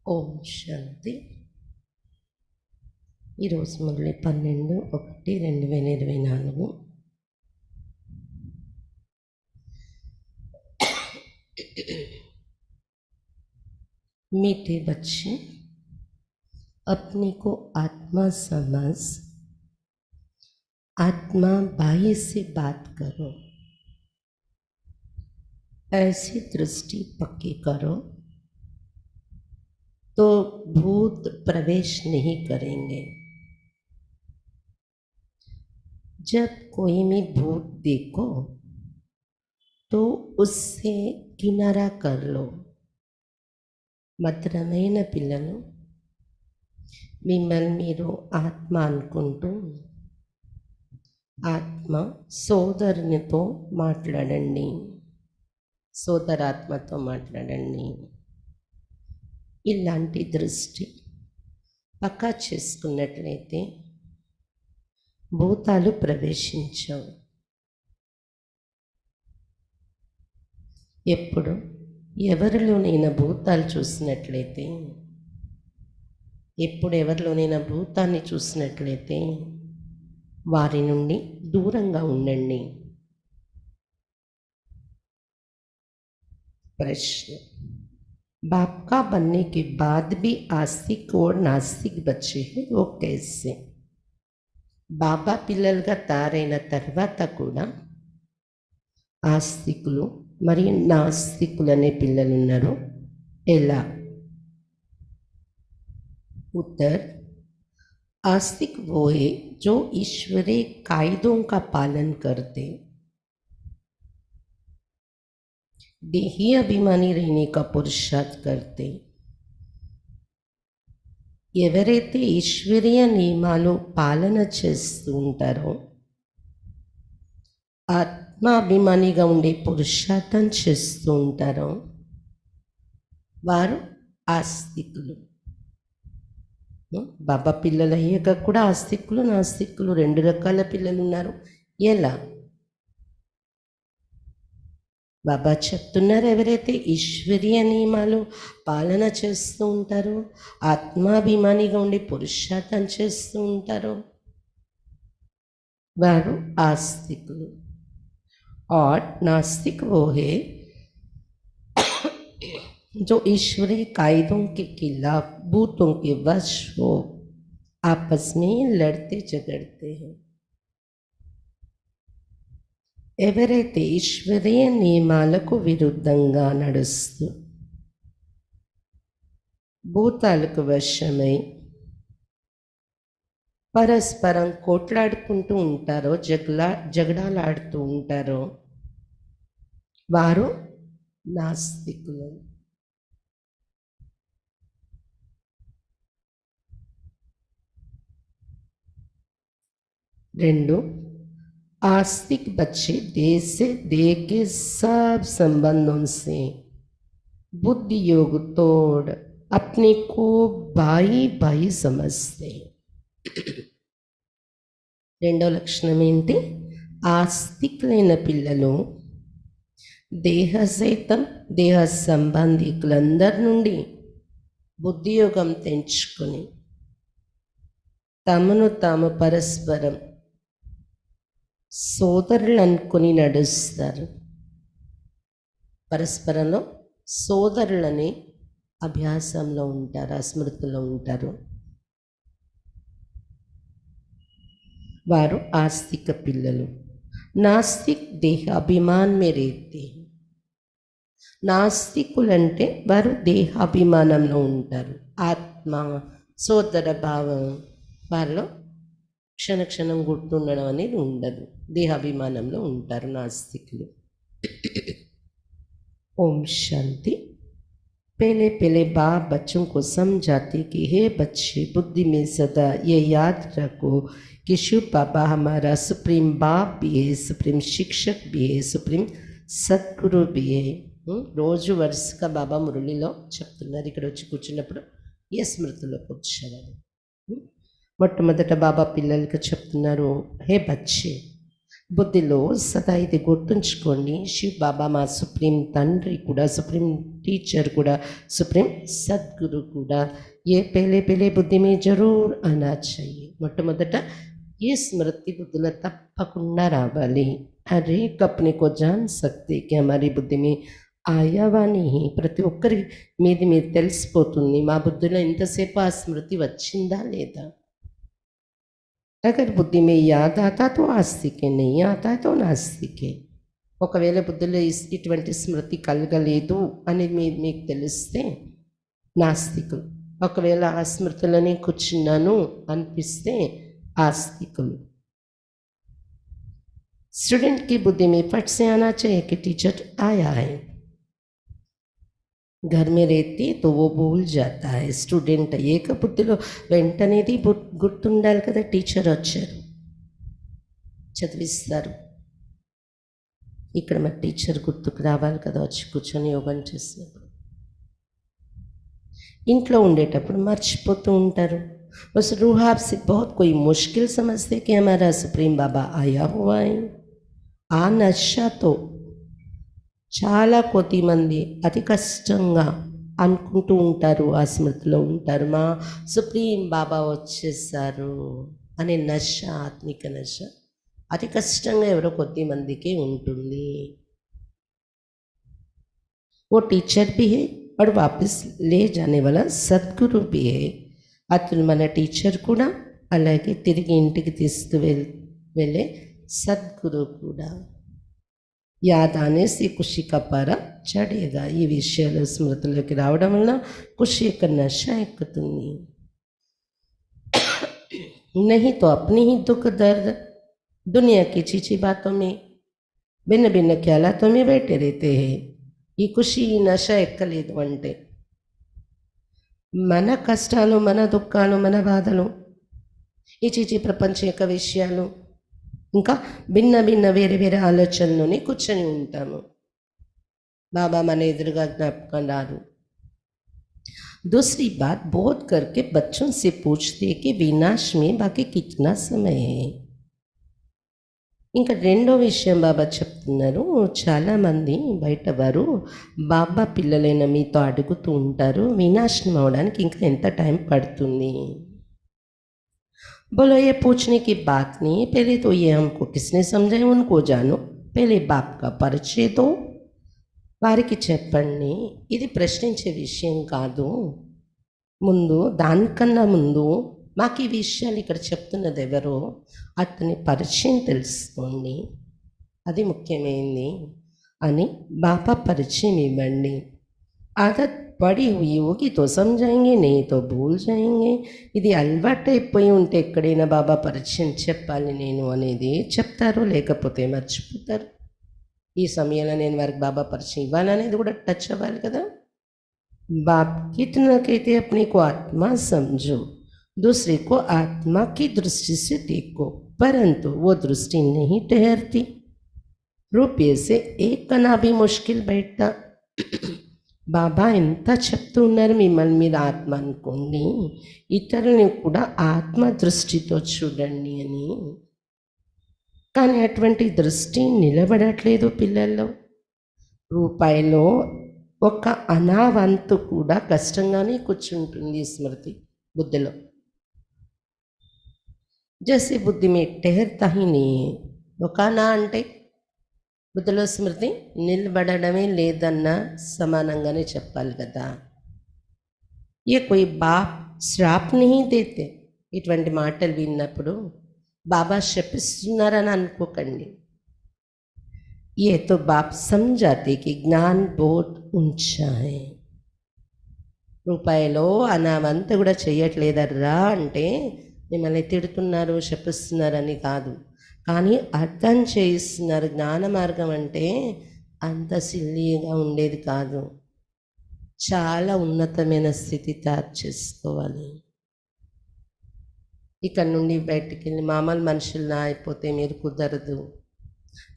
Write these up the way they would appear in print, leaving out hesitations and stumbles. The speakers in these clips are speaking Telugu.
ఓం శాంతి. ఈరోజు మురళి 12/1/2024. मीठे बच्चे, अपने को आत्मा समझ आत्मा बाह्य से बात करो। ऐसी दृष्टि पक्की करो तो भूत प्रवेश नहीं करेंगे। जब कोई भी भूत देखो तो उससे किनारा कर लो। మధురమైన పిల్లలు, మిమ్మల్ని మీరు ఆత్మ అనుకుంటూ ఆత్మ సోదరునితో మాట్లాడండి, సోదరాత్మతో మాట్లాడండి. ఇలాంటి దృష్టి పక్కా చేసుకున్నట్లయితే భూతాలు ప్రవేశించవు. ఎప్పుడు ఎవరిలోనైనా భూతాలు చూసినట్లయితే, ఎప్పుడు ఎవరిలోనైనా భూతాన్ని చూసినట్లయితే వారి నుండి దూరంగా ఉండండి. प्रश्न, बाप का बनने के बाद भी आस्तिक और नास्तिक बच्चे हैं, वो कैसे? బాబా పిల్లలుగా తయారైన తర్వాత కూడా ఆస్తికులు మరియు నాస్తికులు అనే పిల్లలు ఉన్నారు. ఎలా? उत्तर, आस्तिक वो है जो ईश्वरीय कायदों का पालन करते, देही अभिमानी रहने का पुरुषार्थ करते. ఎవరైతే ఈశ్వరీయ నియమాలు పాలన చేస్తూ ఉంటారో, ఆత్మాభిమానిగా ఉండే పురుషార్థం చేస్తూ ఉంటారో వారు ఆస్తికులు. బాబా పిల్లలు అయ్యాక కూడా ఆస్తికులు నాస్తికులు రెండు రకాల పిల్లలు ఉన్నారు. ఎలా? బాబా చెప్తున్నారు, ఎవరైతే ఈశ్వరీయ నియమాలు పాలన చేస్తూ ఉంటారో, ఆత్మాభిమానిగా ఉండి పురుషార్థం చేస్తూ ఉంటారో వారు ఆస్తికులు. और नास्तिक वो है जो ईश्वरीय कायदों के खिलाफ भूतों के वश हो आपस में लड़ते झगड़ते हैं. ఎవరైతే ఈశ్వరీయ నియమాలకు విరుద్ధంగా నడుస్తూ భూతాలకు వశమై పరస్పరం కోట్లాడుకుంటూ ఉంటారో, జగడాలాడుతూ ఉంటారో వారు నాస్తికులు. రెండు, आस्तिक बच्चे देह से देह के सब संबंधों से बुद्धि योग तोड़ अपने को भाई भाई समझते हैं. రెండో లక్షణం ఏంటి? ఆస్తికులైన పిల్లలు దేహ సైతం దేహ సంబంధికులందరి నుండి బుద్ధియోగం తెంచుకొని తమను తాము పరస్పరం సోదరులు అనుకుని నడుస్తారు. పరస్పరంలో సోదరులని అభ్యాసంలో ఉంటారు, స్మృతిలో ఉంటారు. వారు ఆస్తిక పిల్లలు. నాస్తిక్ దేహ అభిమాన్ మే రేతే. నాస్తికులంటే వారు దేహాభిమానంలో ఉంటారు. ఆత్మ సోదర భావం వారిలో క్షణక్షణం గుర్తుండడం అనేది ఉండదు. దేహాభిమానంలో ఉంటారు నాస్తికులు. ओम शांति. पहले पहले बाप बच्चों को समझाते कि हे बच्चे, बुद्धि में सदा ये याद रखो कि शिव बाबा हमारा सुप्रीम बाप भी है, सुप्रीम शिक्षक भी है, सुप्रीम सद्गुरु भी है. రోజు వరుసగా బాబా మురళిలో చెప్తున్నారు. ఇక్కడ వచ్చి కూర్చున్నప్పుడు ఏ స్మృతిలో కూర్చోవాలి. మొట్టమొదట బాబా పిల్లలకి చెప్తున్నారు, హే బచ్చే, బుద్ధిలో సదా ఇది గుర్తుంచుకోండి, శివ్ బాబా మా సుప్రీం తండ్రి కూడా, సుప్రీం టీచర్ కూడా, సుప్రీం సద్గురు కూడా. ఏ పేలే పేలే బుద్ధి మే జరూర్ ఆనా चाहिए. మొట్టమొదట ఈ స్మృతి బుద్ధిలో తప్పకుండా రావాలి. हर एक अपने को जान सकते कि हमारी बुद्धि में ఆయావా नहीं. ప్రతి ఒక్కరి మీది మీరు తెలిసిపోతుంది మా బుద్ధిలో ఇంతసేపు ఆ స్మృతి వచ్చిందా లేదా. अगर बुद्धि में याद आता तो आस्तिक है, नहीं आता तो नास्तिक है. ఒకవేళ బుద్ధిలో ఇటువంటి స్మృతి కలగలేదు అనేది మీకు తెలిస్తే నాస్తికులు. ఒకవేళ ఆ స్మృతిలోనే కూర్చున్నాను అనిపిస్తే ఆస్తికులు. स्टूडेंट की बुद्धि में फट से आना चाहिए कि टीचर आया है. घर में रहती तो वो भूल जाता है. స్టూడెంట్ ఏక బుద్ధిలో వెంటనేది గుర్తుండాలి కదా, టీచర్ వచ్చారు చదివిస్తారు. ఇక్కడ మరి టీచర్ గుర్తుకు రావాలి కదా, వచ్చి కూర్చొని యోగం చేసినప్పుడు. ఇంట్లో ఉండేటప్పుడు మర్చిపోతూ ఉంటారు. उस रूह आपसे बहुत कोई मुश्किल समझते कि हमारा सुप्रीम बाबा आया हुआ है. ఆ నషతో చాలా కొద్ది మంది అతి కష్టంగా అనుకుంటూ ఉంటారు, ఆ స్మృతిలో ఉంటారు, మా సుప్రీం బాబా వచ్చేసారు అనే నష, ఆత్మిక నష అతి కష్టంగా ఎవరో కొద్ది మందికి ఉంటుంది. वो टीचर भी है और वापस ले जाने वाला సద్గురు भी है. అతను మన టీచర్ కూడా, అలాగే తిరిగి ఇంటికి వెళ్ళే సద్గురు కూడా. యాద్ ఆనే సే ఖుషి కా పారా చడేగా. ఈ విషయాలు స్మృతిలోకి రావడం వల్ల ఖుషి యొక్క నష ఎక్కుతుంది. नहीं तो अपनी ही दुख दर्द दुनिया की चीची बातों में भिन्न भिन्न ख्यालातों में बैठे रहते हैं. ఈ ఖుషి ఈ నష ఎక్కలేదు అంటే మన కష్టాలు, మన దుఃఖాలు, మన బాధలు, ఈ చీచి ప్రపంచం యొక్క విషయాలు, ఇంకా భిన్న భిన్న వేరే వేరే ఆలోచనలోనే కూర్చొని ఉంటాము. బాబా మన ఎదురుగా జ్ఞాపకం రారు. दूसरी बात, बोध करके बच्चों से पूछते कि विनाश में बाकी कितना समय है. ఇంకా రెండో విషయం బాబా చెప్తున్నారు, చాలామంది బయట వారు బాబా పిల్లలైన మీతో అడుగుతూ ఉంటారు, వినాశనం అవడానికి ఇంకా ఎంత టైం పడుతుంది. बोलो ये पूछने की बात नहीं, पहले तो ये हमको किसने समझाए उनको जानो, पहले बाप का परिचय दो. వారికి చెప్పండి, ఇది ప్రశ్నించే విషయం కాదు. ముందు దానికన్నా ముందు మాకు ఈ విషయాలు ఇక్కడ చెప్తున్నది ఎవరో అతని పరిచయం తెలుసుకోండి, అది ముఖ్యమైనది అని బాబా పరిచయం ఇవ్వండి. ఆదత్ పడి హుయి హోగి తో సమజాయింగే, నీ తో భూల్ జాయింగే. ఇది అలవాటైపోయి ఉంటే ఎక్కడైనా బాబా పరిచయం చెప్పాలి నేను అనేది చెప్తారు, లేకపోతే మర్చిపోతారు. ఈ సమయంలో నేను వారికి బాబా పరిచయం ఇవ్వాలనేది కూడా టచ్ అవ్వాలి కదా. బాప్ కిतना कहते अपने को आत्मा समझो, दूसरे को आत्मा की दृष्टि से देखो, परंतु वो दृष्टि नहीं ठहरती. रुपये से एक कना भी मुश्किल बैठता. బాబా ఎంత చెప్తూ ఉన్నారు, మిమ్మల్ని మీరు ఆత్మ అనుకోండి, ఇతరులని కూడా ఆత్మ దృష్టితో చూడండి అని. కానీ అటువంటి దృష్టి నిలబడట్లేదు పిల్లల్లో. రూపాయిలో ఒక అనావంతు కూడా కష్టంగానే కూర్చుంటుంది స్మృతి బుద్ధిలో. జైసే బుద్ధి మే టెహర్తా హీ नहीं है. ఒక అనా అంటే బుద్ధిలో స్మృతి నిలబడమే లేదన్న సమానంగానే చెప్పాలి కదా. ఏ కోయి బాప్ శ్రాప్ नहीं देते. ఇటువంటి మాటలు విన్నప్పుడు బాబా శపిస్తున్నారని అనుకోకండి. ये तो बाप समझाते कि ज्ञान बहुत ऊंचा है. రూపాయిలో అనావంత కూడా చెయ్యట్లేదర్రా అంటే మిమ్మల్ని తిడుతున్నారు, శపిస్తున్నారని కాదు, కానీ అర్థం చేయిస్తున్నారు. జ్ఞాన మార్గం అంటే అంత సిల్లీగా ఉండేది కాదు, చాలా ఉన్నతమైన స్థితి తయారు చేసుకోవాలి. ఇక్కడ నుండి బయటికి వెళ్ళి మామూలు మనుషుల్లా అయిపోతే మీరు కుదరదు,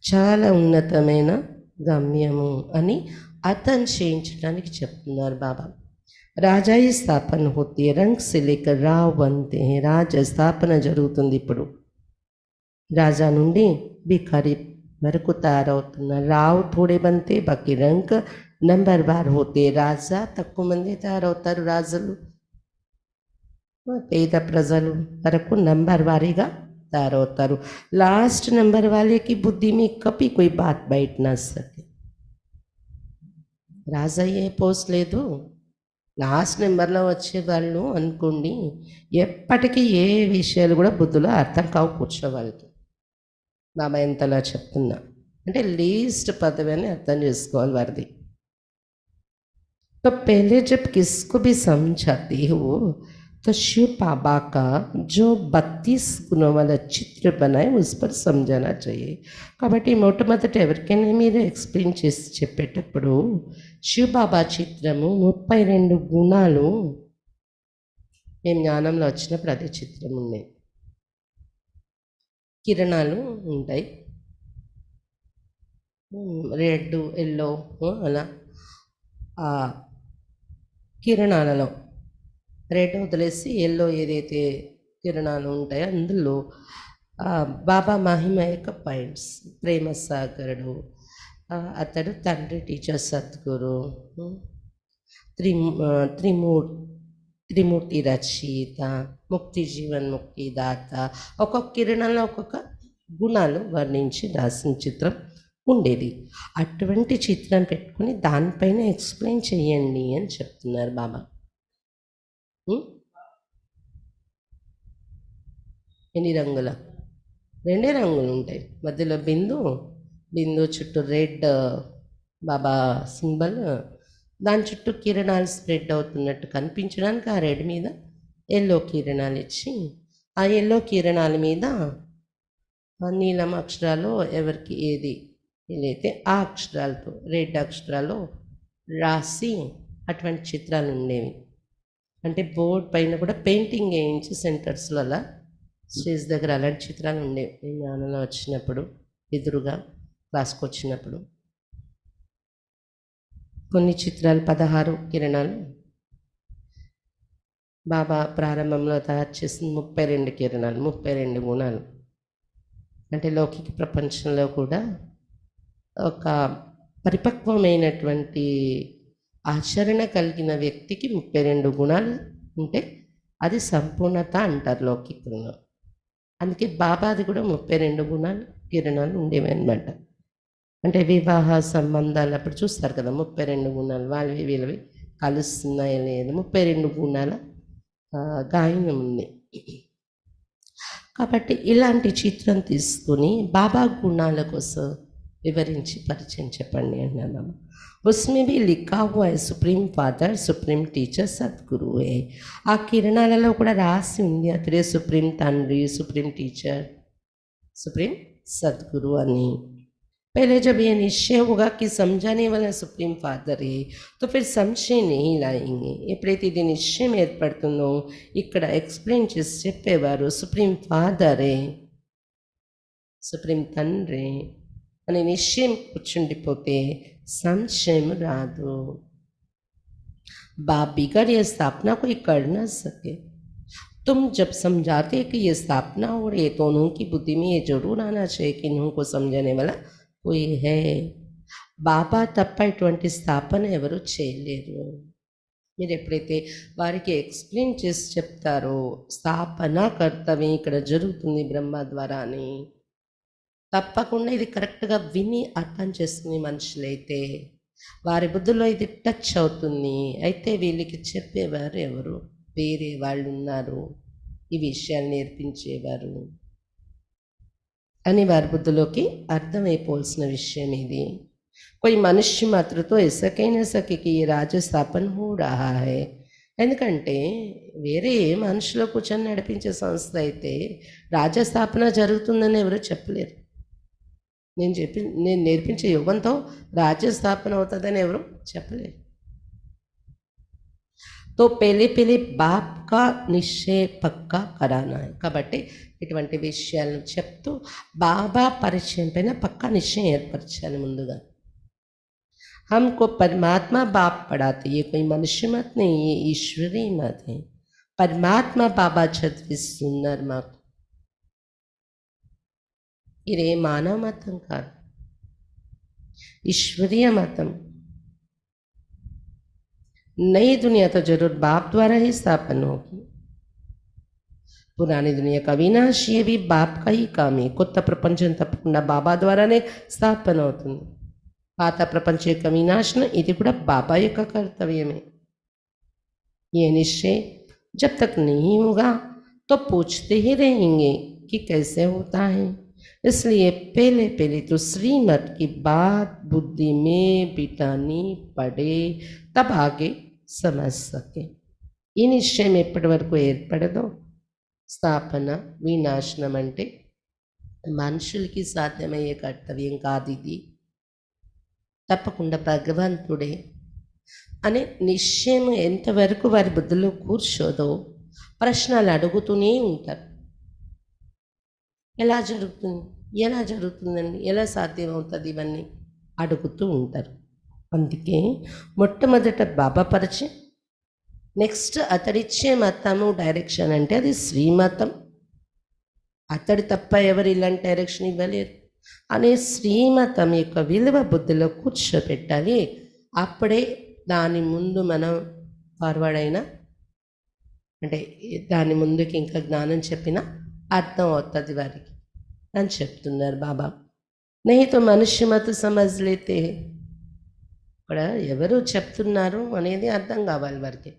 చాలా ఉన్నతమైన గమ్యము అని అర్థం చేయించడానికి చెప్తున్నారు బాబా. రాజాయి స్థాపన హోతే రంగ్ సే లేకర్ రావ్ బంతే. రాజ స్థాపన జరుగుతుంది ఇప్పుడు. రాజా నుండి భికారి వరకు తయారవుతున్నారు. రావు థోడే బంతే బాకీ రంక్ నంబర్ బార్ హోతే. రాజా తక్కువ మంది తయారవుతారు, రాజులు పేద ప్రజలు వరకు నంబర్ వారీగా తయారవుతారు. लास्ट नंबर वाले की बुद्धि में कभी कोई बात बैठ ना सके. రాజా ఏ పోస్ట్ లేదు, లాస్ట్ నెంబర్లో వచ్చే వాళ్ళు అనుకోండి ఎప్పటికీ ఏ విషయాలు కూడా బుద్ధిలో అర్థం కావు కూర్చోవాళ్ళకి. బాబా ఎంతలా చెప్తున్నా అంటే లీస్ట్ పదవి అని అర్థం చేసుకోవాలి వారిది. तो पहले जब किसको भी समझाते हो तो शिव बाबा का जो 32 गुणों वाला चित्र बनाए उस पर समझाना चाहिए. కాబట్టి మొట్టమొదట ఎవరికైనా మీరు ఎక్స్ప్లెయిన్ చేసి చెప్పేటప్పుడు శివ బాబా చిత్రము 32 గుణాలు మేము జ్ఞానంలో వచ్చినప్పుడు అదే చిత్రం ఉన్నాయి. కిరణాలు ఉంటాయి, రెడ్ ఎల్లో అలా కిరణాలలో రెడ్ వదిలేసి ఎల్లో ఏదైతే కిరణాలు ఉంటాయో అందులో బాబా మహిమ యొక్క పాయింట్స్. ప్రేమ సాగరుడు, అతడు తండ్రి, టీచర్, సద్గురు, త్రిమూర్తి రచయిత, ముక్తి జీవన్ ముక్తి దాత. ఒక్కొక్క కిరణంలో ఒక్కొక్క గుణాలు వర్ణించి రాసిన చిత్రం ఉండేది. అటువంటి చిత్రం పెట్టుకుని దానిపైన ఎక్స్ప్లెయిన్ చేయండి అని చెప్తున్నారు బాబా. ఎన్ని రంగుల? 2 రంగులు ఉంటాయి. మధ్యలో బిందు చుట్టూ రెడ్ బాబా సింబల్, దాని చుట్టూ కిరణాలు స్ప్రెడ్ అవుతున్నట్టు కనిపించడానికి ఆ రెడ్ మీద ఎల్లో కిరణాలు ఇచ్చి ఆ ఎల్లో కిరణాల మీద నీలం అక్షరాలు ఎవరికి ఏది వీలైతే ఆ అక్షరాలతో రెడ్ అక్షరాలు రాసి అటువంటి చిత్రాలు ఉండేవి. అంటే బోర్డ్ పైన కూడా పెయింటింగ్ వేయించి సెంటర్స్లో అలా స్టేజ్ దగ్గర అలాంటి చిత్రాలు ఉండేవి. నేను జ్ఞానంలో వచ్చినప్పుడు ఎదురుగా క్లాస్కి వచ్చినప్పుడు కొన్ని చిత్రాలు 16 కిరణాలు బాబా ప్రారంభంలో తయారు చేసిన 32 కిరణాలు, 32 గుణాలు. అంటే లౌకిక ప్రపంచంలో కూడా ఒక పరిపక్వమైనటువంటి ఆచరణ కలిగిన వ్యక్తికి 32 గుణాలు ఉంటే అది సంపూర్ణత అంటారు లౌకికంలో. అందుకే బాబాది కూడా 32 గుణాలు కిరణాలు ఉండేవి అనమాట. అంటే వివాహ సంబంధాలు అప్పుడు చూస్తారు కదా, 32 గుణాలు వాళ్ళవి వీళ్ళవి కలుస్తున్నాయి లేదు, 32 గుణాల గాయనం ఉంది. కాబట్టి ఇలాంటి చిత్రం తీసుకుని బాబా గుణాల కోసం వివరించి పరిచయం చెప్పండి అన్నాను. उसमें भी लिखा हुआ है सुप्रीम फादर, सुप्रीम टीचर, सद्गुरु है. ఆ కిరణాలలో కూడా రాసి ఉంది అతడే సుప్రీం తండ్రి, సుప్రీం టీచర్, सुप्रीम सदगुरु అని. पहले जब ये निश्चय होगा कि समझाने वाला सुप्रीम फादर है तो फिर संशय नहीं लाएंगे. ఎప్పుడైతే ఇది నిశ్చయం ఏర్పడుతుందో ఇక్కడ ఎక్స్ప్లెయిన్ చేసి చెప్పేవారు సుప్రీం ఫాదరే, సుప్రీం తండ్రి అనే నిశ్చయం కూర్చుండిపోతే संशय रादो. बाप बिगड़ ये स्थापना कोई कर ना सके. तुम जब समझाते कि ये स्थापना हो रही है तो उनकी बुद्धि में ये जरूर आना चाहिए कि इनको समझाने वाला कोई है. బాబా తప్ప ఇటువంటి స్థాపన ఎవరు చేయలేరు. మీరు ఎప్పుడైతే వారికి ఎక్స్ప్లెయిన్ చేసి చెప్తారో స్థాపన కర్తవ్యం ఇక్కడ జరుగుతుంది బ్రహ్మ ద్వారా అని, తప్పకుండా ఇది కరెక్ట్గా విని అర్థం చేసుకునే మనుషులైతే వారి బుద్ధిలో ఇది టచ్ అవుతుంది. అయితే వీళ్ళకి చెప్పేవారు ఎవరు? వేరే వాళ్ళు ఉన్నారు ఈ విషయాలు నేర్పించేవారు అని వారి బుద్ధిలోకి అర్థమైపోవాల్సిన విషయం ఇది. कोई मनुष्य मात्र तो ऐसा कह न सके कि ये राज्य स्थापन हो रहा है. ఎందుకంటే వేరే మనుషులో కూర్చొని నడిపించే సంస్థ అయితే రాజ్యస్థాపన జరుగుతుందని ఎవరు చెప్పలేరు. నేను నేర్పించే యుగంతో రాజ్యస్థాపన అవుతుందని ఎవరు చెప్పలేరు. तो पहले पहले बाप का निश्चय पक्का कराना है. కాబట్టి ఇటువంటి విషయాలను చెప్తూ బాబా పరిచయం పైన పక్కా నిశ్చయం ఏర్పరచాలి ముందుగా. हमको परमात्मा बाप पढ़ाते, ये कोई मनुष्य मत नहीं, ये ईश्वरी मत है. परमात्मा बाबा 36 सुंदर मत ఇదే మానవ మతం కాదు, ईश्वरीय मतम। नई दुनिया तो जरूर बाप द्वारा ही स्थापन होगी। पुरानी दुनिया का विनाश ये भी बाप का ही काम है। కొత్త ప్రపంచం తప్పకుండా బాబా ద్వారానే స్థాపన అవుతుంది। పాత ప్రపంచం యొక్క వినాశనం ఇది కూడా బాబా యొక్క కర్తవ్యమే। ये निश्चय जब तक नहीं होगा तो पूछते ही रहेंगे कि कैसे होता है। इसलिए पहले पहले तो श्रीमत की बात बुद्धि में बिठानी पड़े, तब आगे समझ सके। ఈ నిశ్చయం ఎప్పటి వరకు ఏర్పడదో స్థాపన వినాశనం అంటే మనుషులకి సాధ్యమయ్యే కర్తవ్యం కాదు ఇది, తప్పకుండా భగవంతుడే అనే నిశ్చయం ఎంతవరకు వారి బుద్ధిలో కూర్చోదో ప్రశ్నలు అడుగుతూనే ఉంటారు। ఎలా జరుగుతుంది, ఎలా జరుగుతుందండి, ఎలా సాధ్యమవుతుంది, ఇవన్నీ అడుగుతూ ఉంటారు। అందుకే మొట్టమొదట బాబా పరిచయం, నెక్స్ట్ అతడిచ్చే మతము డైరెక్షన్ అంటే అది శ్రీమతం। అతడి తప్ప ఎవరు ఇలాంటి డైరెక్షన్ ఇవ్వలేరు అనే శ్రీమతం యొక్క విలువ బుద్ధిలో కూర్చోపెట్టాలి। అప్పుడే దాని ముందు మనం ఫార్వర్డ్ అయినా అంటే దాని ముందుకి ఇంకా జ్ఞానం చెప్పినా అర్థం అవుతుంది వారికి అని చెప్తున్నారు బాబా। नहीं तो మనుష్య మత సమజ్ లేతే ఇక్కడ ఎవరు చెప్తున్నారు అనేది అర్థం కావాలి వారికి।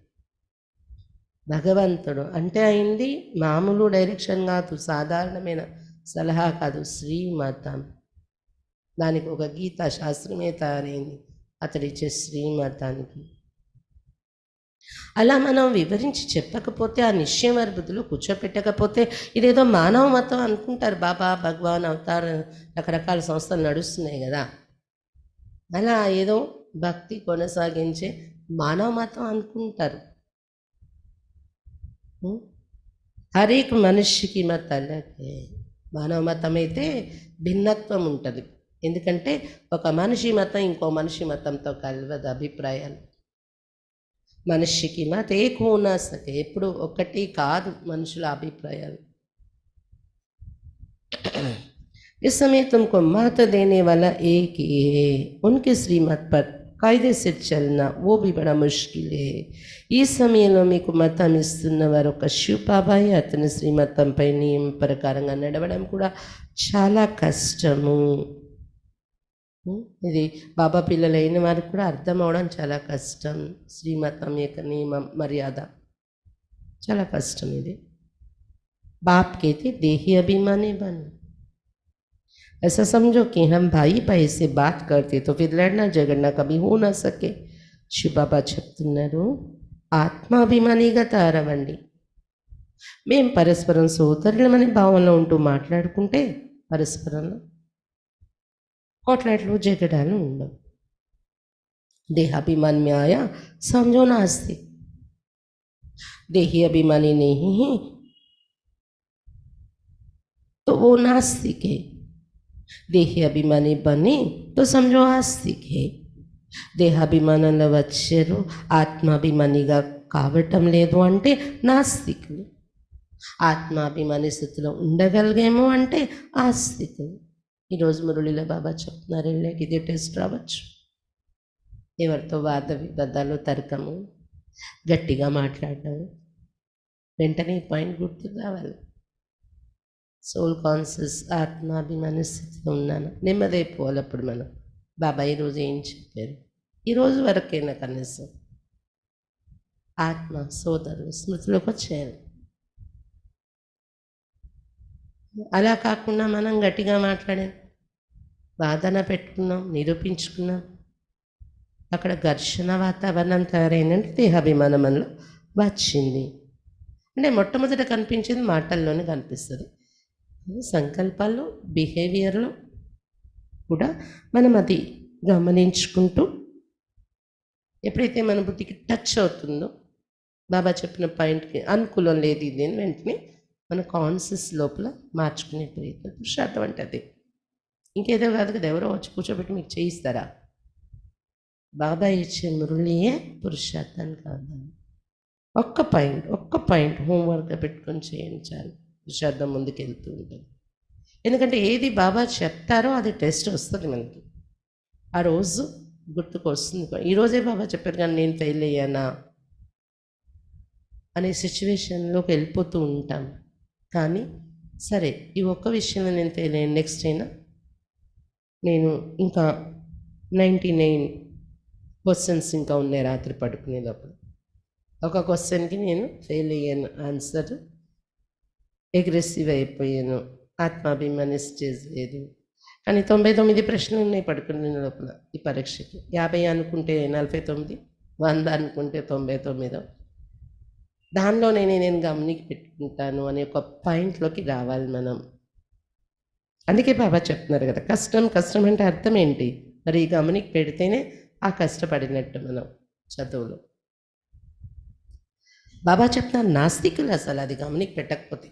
భగవంతుడు అంటే అయింది మామూలు డైరెక్షన్ కాదు, సాధారణమైన సలహా కాదు, శ్రీమతం। దానికి ఒక గీతా శాస్త్రమే తయారైంది అతడిచ్చే శ్రీమతానికి। అలా మనం వివరించి చెప్పకపోతే, ఆ నిశ్చయం వారి బుద్ధిలో కూర్చోపెట్టకపోతే ఇదేదో మానవ మతం అనుకుంటారు। బాబా భగవాన్ అవతార్ రకరకాల సంస్థలు నడుస్తున్నాయి కదా, అలా ఏదో భక్తి కొనసాగించే మానవ మతం అనుకుంటారు। హర్ ఏక్ మనుష్యకి మత అలాగే, మానవ మతం అయితే భిన్నత్వం ఉంటుంది। ఎందుకంటే ఒక మనిషి మతం ఇంకో మనిషి మతంతో కలవదు అభిప్రాయాలు। మనిషికి మత ఏక్ హోనా సకే, ఎప్పుడు ఒకటి కాదు మనుషుల అభిప్రాయాలు। इस समय तुमको मत देने वाला एक ही है, उनके श्रीमत पर कायदे से चलना वो भी बड़ा मुश्किल है। ఈ సమయంలో మీకు మతం ఇస్తున్నవారు ఒక శివబాబాయ్, అతని శ్రీమతంపై నియమం ప్రకారంగా నడవడం కూడా చాలా కష్టము। ఇది బాబా పిల్లలైన వారికి కూడా అర్థం అవడం చాలా కష్టం। శ్రీమతం యొక్క నియమం మర్యాద చాలా కష్టం। ఇది बाप कहते देही अभिमानी बन, ऐसा समझो कि हम भाई भाई से बात करते तो फिर लड़ना झगड़ना कभी हो ना सके। शिव बाबा చెప్తున్నారు ఆత్మాభిమానిగా తయారవ్వండి। మేము పరస్పరం సోదరులమనే భావంలో ఉంటూ మాట్లాడుకుంటే పరస్పరంలో కొట్లాట్లు జగడాలు ఉండవు। देहाभिमान में आया समझो नास्तिक, देही अभिमानी नहीं है तो वो नास्तिक है। देही अभिमानी बने तो समझो आस्तिक है। దేహాభిమానంలో వచ్చారు, ఆత్మాభిమానిగా కావటం లేదు అంటే నాస్తికులు। ఆత్మాభిమాని స్థితిలో ఉండగలిగేమో అంటే ఆస్తికులు। ఈరోజు మురళిలో బాబా చెప్తున్నారు వెళ్ళాక ఇదే టెస్ట్ రావచ్చు। ఎవరితో వాద వివాదాలు, తర్కము, గట్టిగా మాట్లాడడం, వెంటనే పాయింట్ గుర్తు రావాలి। సోల్ కాన్షియస్ ఆత్మాభిమాని స్థితిలో ఉన్నాను, నెమ్మదైపోవాలి। అప్పుడు మనం బాబా ఈరోజు ఏం చెప్పారు, ఈరోజు వరకైనా కనీసం ఆత్మ సోదరులు స్మృతిలోకి వచ్చేయాలి। అలా కాకుండా మనం గట్టిగా మాట్లాడాం, వాదన పెట్టుకున్నాం, నిరూపించుకున్నాం, అక్కడ ఘర్షణ వాతావరణం తయారైందంటే దేహాభిమానం మనలో వచ్చింది। అంటే మొట్టమొదట కనిపించేది మాటల్లోనే కనిపిస్తుంది, సంకల్పాల్లో బిహేవియర్లో కూడా మనం అది గమనించుకుంటూ ఎప్పుడైతే మన బుద్ధికి టచ్ అవుతుందో బాబా చెప్పిన పాయింట్కి అనుకూలం లేదు ఇది అని వెంటనే మన కాన్షియస్ లోపల మార్చుకునే ప్రయత్నం పురుషార్థం అంటే అది ఇంకేదో కాదు కదా। ఎవరో వచ్చి కూర్చోబెట్టి మీకు చేయిస్తారా? బాబా ఇచ్చే మురళియే పురుషార్థం కాదు। ఒక్క పాయింట్ హోంవర్క్గా పెట్టుకొని చేయించాలి, పురుషార్థం ముందుకు వెళ్తూ ఉంటుంది। ఎందుకంటే ఏది బాబా చెప్తారో అది టెస్ట్ వస్తుంది మనకి. ఆ రోజు గుర్తుకు వస్తుంది. ఈరోజే బాబా చెప్పారు కానీ నేను ఫెయిల్ అయ్యానా అనే సిచ్యువేషన్లోకి వెళ్ళిపోతూ ఉంటాం. కానీ సరే ఈ ఒక్క విషయంలో నేను ఫెయిల్ అయ్యాను, నెక్స్ట్ అయినా నేను ఇంకా 99 క్వశ్చన్స్ ఇంకా ఉన్నాయి రాత్రి పడుకునేటప్పుడు. ఒక క్వశ్చన్కి నేను ఫెయిల్ అయ్యాను, ఆన్సర్ అగ్రెసివ్ అయిపోయాను, ఆత్మాభిమాని స్టేజ్ లేదు. కానీ 99 ప్రశ్నలు ఉన్నాయి పడుకునే లోపల ఈ పరీక్షకి. 50 అనుకుంటే 49, 100 అనుకుంటే 99. దానిలోనే నేను గమనికి పెట్టుకుంటాను అనే ఒక పాయింట్లోకి రావాలి మనం. అందుకే బాబా చెప్తున్నారు కదా, కష్టం అంటే అర్థం ఏంటి? మరి ఈ గమనికి పెడితేనే ఆ కష్టపడినట్టు మనం చదువులో. బాబా చెప్తున్నారు నాస్తికులు అసలు అది గమనికి పెట్టకపోతే.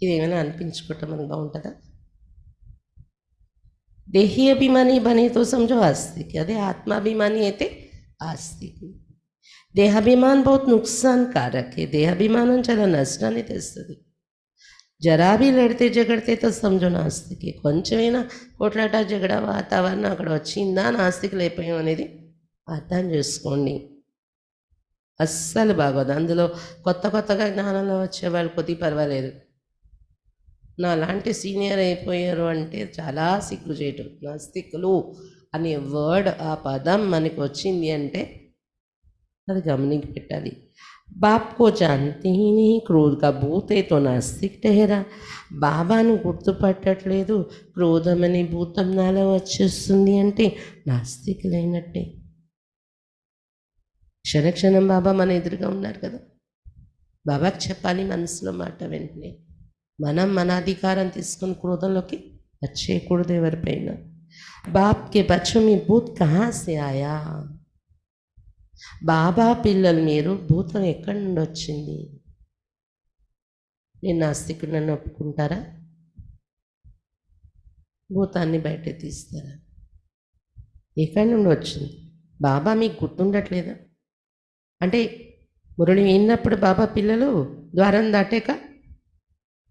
ఇది ఏమైనా అనిపించుకోవటం మనకు బాగుంటుందా? దేహీ అభిమాని బనే తో సమझो आस्तिक, అదే ఆత్మాభిమాని అయితే ఆస్తిక్. దేహాభిమాన్ బహుత్ నుక్సాన్కారక్ है, దేహాభిమానం చాలా నష్టాన్ని తెస్తుంది. జరా भी लड़ते झगड़ते तो समझो नास्तिक है. కొంచెమైనా కొట్లాట జగడ వాతావరణం అక్కడ వచ్చిందా నాస్తికులు అయిపోయాం అనేది అర్థం చేసుకోండి. అస్సలు బాగోదు. అందులో కొత్తగా జ్ఞానంలో వచ్చేవాళ్ళు కొద్దిగా పర్వాలేదు. నా లాంటి సీనియర్ అయిపోయారు అంటే చాలా సిగ్గు చేయటం. నాస్తికులు అనే వర్డ్, ఆ పదం మనకి వచ్చింది అంటే అది గమనించి పెట్టాలి. బాప్ కో జాన్తే హీ నహీ క్రోధ కా భూత్ హై తో నాస్తిక్ టెహరా. బాబాను గుర్తుపట్టట్లేదు, క్రోధం అనే భూతం నాలో వచ్చేస్తుంది అంటే నాస్తికులైనట్టే. క్షణక్షణం బాబా మన ఎదురుగా ఉన్నారు కదా, బాబాకి చెప్పాలి మనసులో మాట వెంటనే. మనం మన అధికారం తీసుకుని క్రోధంలోకి వచ్చేయకూడదు ఎవరిపైన. బాప్కే బచ్చో మీ భూత్ కహా సే ఆయా. బాబా పిల్లలు మీరు, భూతం ఎక్కడి నుండి వచ్చింది? నేను నాస్తికుడు నన్ను ఒప్పుకుంటారా? భూతాన్ని బయట తీస్తారా? ఎక్కడి నుండి వచ్చింది? బాబా మీకు గుర్తుండట్లేదా? అంటే మురళి విన్నప్పుడు బాబా పిల్లలు ద్వారం దాటాక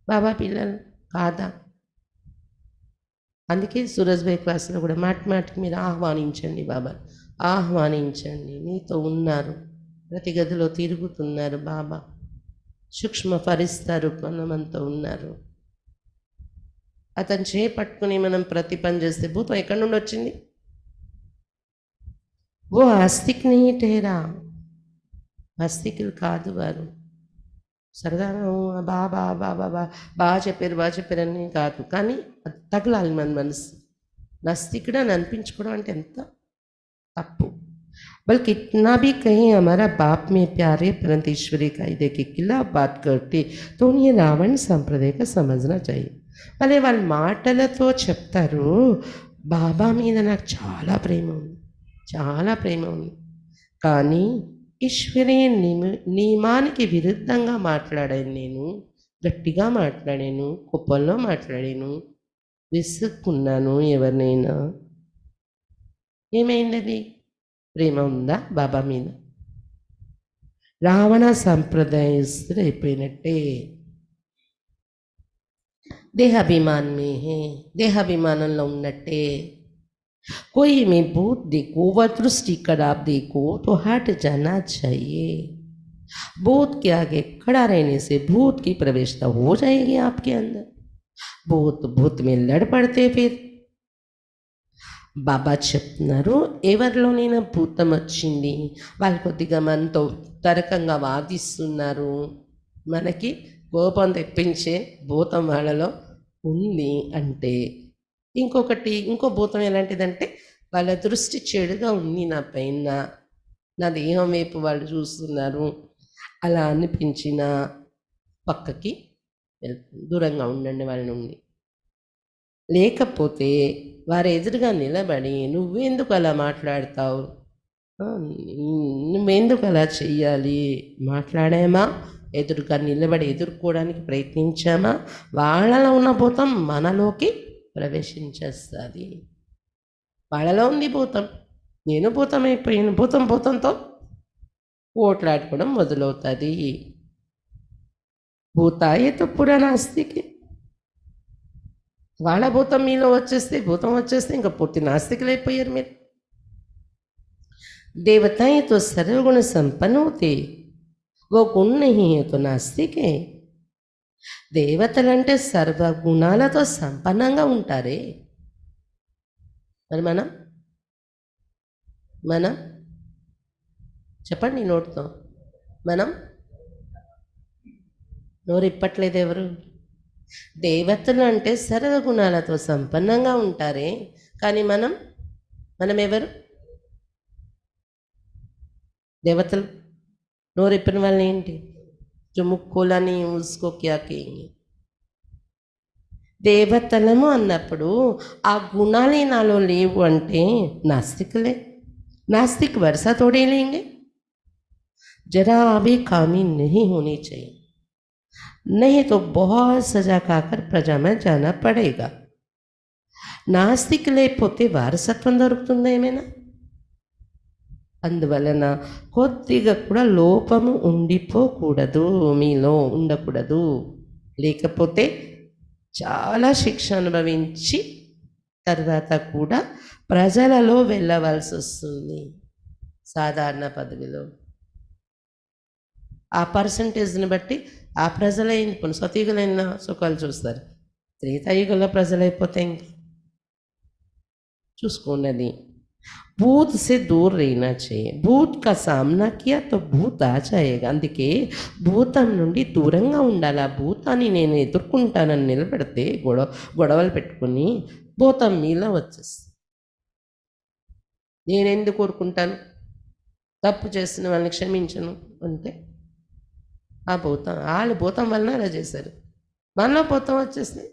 బాబా పిల్లలు కాదా? అందుకే సూరజ్భాయ్ క్లాస్లో కూడా మాటికి మీరు ఆహ్వానించండి బాబా, ఆహ్వానించండి. మీతో ఉన్నారు, ప్రతి గదిలో తిరుగుతున్నారు బాబా, సూక్ష్మ ఫరిస్తా రూపంలో మనతో ఉన్నారు. అతను చేపట్టుకుని మనం ప్రతి పని చేస్తే భూతం ఎక్కడి నుండి వచ్చింది? ఓ ఆస్తిక్ నీ టేరా, ఆస్తికులు కాదు వారు. సరదాగా బాబా బాబా బాగా చెప్పారని కాదు, కానీ అది తగలాలి మన మనసు. నాస్తికుడు అని అనిపించుకోవడం అంటే ఎంత తప్పు. बल्कि इतना भी कहीं हमारा बाप में प्यारे परंतु ईश्वरी कायदे के खिलाफ बात करते तो उन्हें रावण संप्रदाय का समझना चाहिए. భలే వాళ్ళ మాటలతో చెప్తారు, బాబా మీద నాకు చాలా ప్రేమ ఉంది, చాలా ప్రేమ ఉంది, కానీ ఈశ్వరీయ నియమానికి విరుద్ధంగా మాట్లాడాను, నేను గట్టిగా మాట్లాడాను, కోపంలో మాట్లాడాను, విసుక్కున్నాను ఎవరినైనా. ఏమైంది? అది ప్రేమ ఉందా బాబా మీద? రావణ సంప్రదాయస్తుడు అయిపోయినట్టే. దేహాభిమాన్ మే హే, దేహాభిమానంలో ఉన్నట్టే. कोई में भूत देखो व दृष्टि खराब देखो तो हट जाना चाहिए. भूत के आगे खड़ा रहने से भूत की प्रवेशता हो जाएगी आपके अंदर. भूत में लड़ पड़ते फिर. బాబా చెప్తున్నారు, ఎవరిలోనైనా భూతం వచ్చింది, వాళ్ళు కొద్దిగా మనతో తరకంగా వాదిస్తున్నారు, మనకి కోపం తెప్పించే భూతం వాళ్ళలో ఉంది అంటే, ఇంకో భూతం ఎలాంటిదంటే వాళ్ళ దృష్టి చెడుగా ఉంది నా పైన, నా దేహం వైపు వాళ్ళు చూస్తున్నారు, అలా అనిపించిన పక్కకి దూరంగా ఉండండి వాళ్ళ నుండి. లేకపోతే వారు ఎదురుగా నిలబడి నువ్వెందుకు అలా మాట్లాడతావు, నువ్వెందుకు అలా చెయ్యాలి, మాట్లాడామా, ఎదురుగా నిలబడి ఎదుర్కోవడానికి ప్రయత్నించామా, వాళ్ళలో ఉన్న భూతం మనలోకి ప్రవేశించేస్తుంది. వాళ్ళలో ఉంది భూతం, నేను భూతం అయిపోయాను, భూతంతో ఓట్లాడుకోవడం మొదలవుతుంది. భూతాయే తో పురా నాస్తిక్, వాళ్ళ భూతం మీలో వచ్చేస్తే, భూతం వచ్చేస్తే ఇంకా పూర్తి నాస్తికులు అయిపోయారు మీరు. देवताएं तो सर्वगुण संपन्न होते, वो गुण नहीं है तो नास्तिक है. దేవతలంటే సర్వగుణాలతో సంపన్నంగా ఉంటారే. మరి మనం చెప్పండి నోటితో. మనం నోరు ఇప్పట్లేదు ఎవరు. దేవతలు అంటే సర్వగుణాలతో సంపన్నంగా ఉంటారే, కానీ మనం ఎవరు? దేవతలు. నోరు ఇప్పిన వాళ్ళని ఏంటి? जो मुख खोला नहीं उसको क्या कहेंगे. దేవతలము అన్నప్పుడు ఆ గుణాలే నాలో లేవు అంటే नास्तिकले. नास्तिक वर्षा थोड़े लेंगे. जरा भी खामी नहीं होनी चाहिए, नहीं तो बहुत सजा खाकर प्रजा में जाना पड़ेगा. నాస్తిక్ లేకపోతే వారసత్వం దొరుకుతుందా ఏమైనా? అందువలన కొద్దిగా కూడా లోపము ఉండిపోకూడదు, మీలో ఉండకూడదు. లేకపోతే చాలా శిక్ష అనుభవించి తర్వాత కూడా ప్రజలలో వెళ్ళవలసి వస్తుంది. సాధారణ పదవిలో ఆ పర్సంటేజ్ని బట్టి ఆ ప్రజలైన సతయుగులైన సుఖాలు చూస్తారు. త్రేతాయుగంలో ప్రజలైపోతే ఇంకా చూసుకున్నది. भूत से दूर रहना चाहिए. भूत का सामना किया तो भूत आ जाएगा. అందుకే భూతం నుండి దూరంగా ఉండాలి. ఆ భూతాన్ని నేను ఎదుర్కొంటానని నిలబెడితే గొడవలు పెట్టుకుని భూతం మీలో వచ్చేస్తుంది. నేను ఎందుకు కోరుకుంటాను? తప్పు చేసిన వాళ్ళని క్షమించను అంటే ఆ భూతం, వాళ్ళు భూతం వలన అలా చేశారు. మనలో భూతం వచ్చేసింది.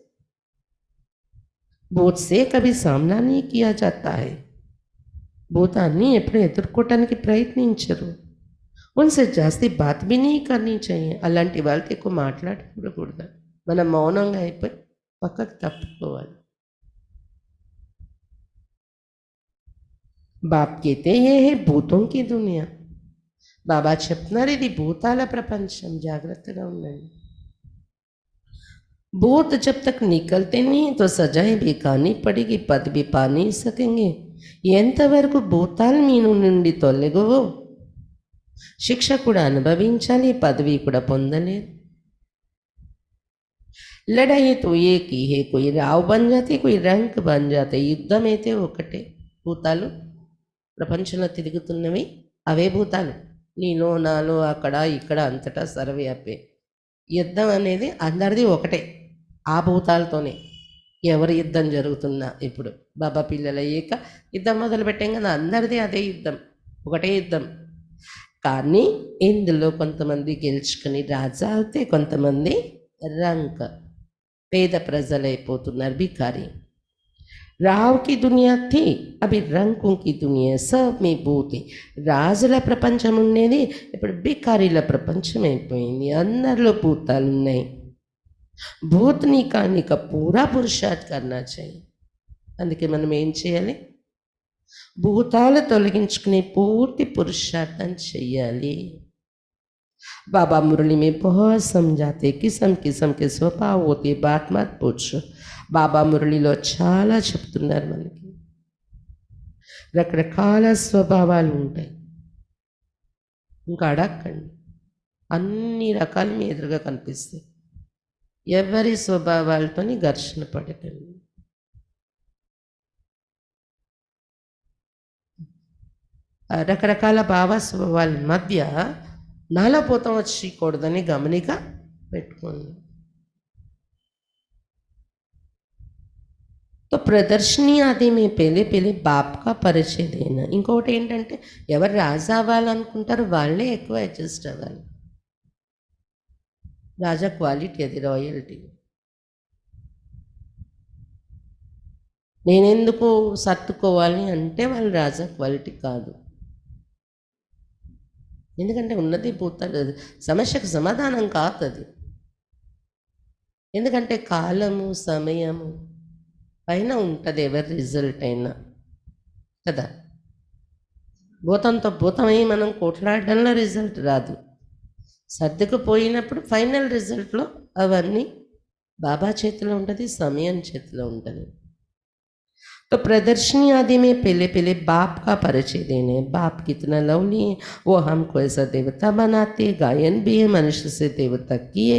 भूत से कभी सामना नहीं किया जाता है. భూతాన్ని ఎప్పుడు ఎదుర్కోవటానికి ప్రయత్నించరు. ఉన్సే జాస్తి బాత్ బి నీ కర్నీ चाहिए. అలాంటి వాళ్ళతో ఎక్కువ మాట్లాడకూడదు. మనం మౌనంగా అయిపోయి పక్కకు తప్పుకోవాలి. బాప్ कहते ये है భూతం की दुनिया. బాబా చెప్తున్నారు ఇది భూతాల ప్రపంచం, జాగ్రత్తగా ఉండండి. भूत जब तक निकलते नहीं तो सजाएं भी खानी पड़ेगी, पद भी पा नहीं सकेंगे. ఎంతవరకు భూతాలు మీ నుండి తొలగవో శిక్ష కూడా అనుభవించాలి, పదవి కూడా పొందలేదు. లడాయి తో ఏకీ హే, కోయి రావ్ బన్ జాతే కోయి రంక్ బన్ జాతే. యుద్ధం అయితే ఒకటే. భూతాలు ప్రపంచంలో తిరుగుతున్నవి అవే భూతాలు. నీలో నాలో అక్కడ ఇక్కడ అంతటా సర్వవ్యాపే. యుద్ధం అనేది అందరిది ఒకటే, ఆ భూతాలతోనే. ఎవరి యుద్ధం జరుగుతున్నా ఇప్పుడు బాబా పిల్లల అయ్యాక యుద్ధం మొదలు పెట్టాం కదా, అందరిది అదే యుద్ధం, ఒకటే యుద్ధం. కానీ ఇందులో కొంతమంది గెలుచుకొని రాజా అవుతే, కొంతమంది రంక్ పేద ప్రజలైపోతున్నారు, భికారి. రావ్ కి దునియా థీ, అవి రంకు కి దునియా సబ్ మీ భూతి. రాజుల ప్రపంచం ఉండేది, ఇప్పుడు భికారీల ప్రపంచం అయిపోయింది. అందరిలో భూతాలు ఉన్నాయి. భూత్ నికాల్నే కా పూరా పురుషార్థ్ కర్నా चाहिए. అందుకే మనం ఏం చేయాలి? భూతాలు తొలగించుకునే పూర్తి పురుషార్థం చెయ్యాలి. बाबा मुरली में बहुत समझाते, किस्म किस्म के स्वभाव होते, बात मत पूछो. బాబా మురళిలో చాలా చెప్తున్నారు మనకి. రకరకాల స్వభావాలు ఉంటాయి, ఇంకా అడగండి. అన్ని రకాలు మీ ఎదురుగా కనిపిస్తాయి. ఎవరి స్వభావాలతోని ఘర్షణ పడకండి. రకరకాల భావ స్వభావాల మధ్య నాలో పోతం వచ్చకూడదని గమనిక పెట్టుకోండి. तो ప్రదర్శని ఆది మే పెళ్ళి పెళ్ళి బాప్కా పరిచయం దేనా. ఇంకొకటి ఏంటంటే ఎవరు రాజా అవ్వాలనుకుంటారో వాళ్ళే ఎక్కువ అడ్జస్ట్ అవ్వాలి. రాజా క్వాలిటీ అది, రాయల్టీ. నేనెందుకు సర్దుకోవాలి అంటే వాళ్ళు రాజా క్వాలిటీ కాదు. ఎందుకంటే ఉన్నది భూతాలు, సమస్యకు సమాధానం కాదు అది. ఎందుకంటే కాలము సమయము పైన ఉంటుంది ఎవరి రిజల్ట్ అయినా కదా. భూతంతో భూతమై మనం కొట్లాడడంలో రిజల్ట్ రాదు. సర్దుకుపోయినప్పుడు ఫైనల్ రిజల్ట్లో అవన్నీ బాబా చేతిలో ఉంటుంది, సమయం చేతిలో ఉంటుంది. तो प्रदर्शनी आदि में पहले पहले बाप का परिचय देने, बाप कितना लवली है, वो हमको ऐसा देवता बनाते, गायन भी है, मनुष्य से देवता किए,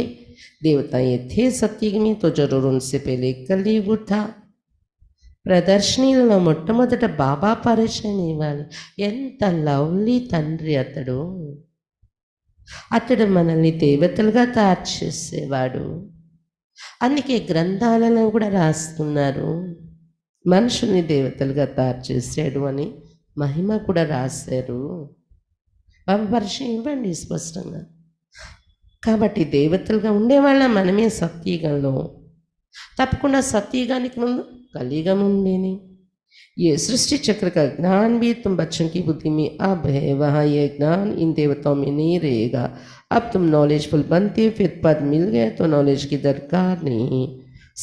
देवता ये थे सत्युग में, तो जरूर उनसे पहले कलयुग था. ప్రదర్శనీలలో మొట్టమొదట బాబా పరిచయం ఇవ్వాలి. ఎంత లవ్లీ తండ్రి అతడు. అతడు మనల్ని దేవతలుగా తయారు చేసేవాడు. అందుకే గ్రంథాలను కూడా రాస్తున్నారు, మనుషుల్ని దేవతలుగా తయారు చేసాడు అని మహిమ కూడా రాశారు. బాబా పరిచయం ఇవ్వండి స్పష్టంగా. కాబట్టి దేవతలుగా ఉండేవాళ్ళ మనమే సత్యుగంలో. తప్పకుండా సత్యుగానికి ముందు కలియుగం ఉండేని. ये सृष्टि चक्र का ज्ञान भी तुम बच्चों की बुद्धि में अब है, वहाँ ये ज्ञान इन देवताओं में नहीं रहेगा. अब तुम नॉलेजफुल बनते, फिर पद मिल गया तो नॉलेज की दरकार नहीं.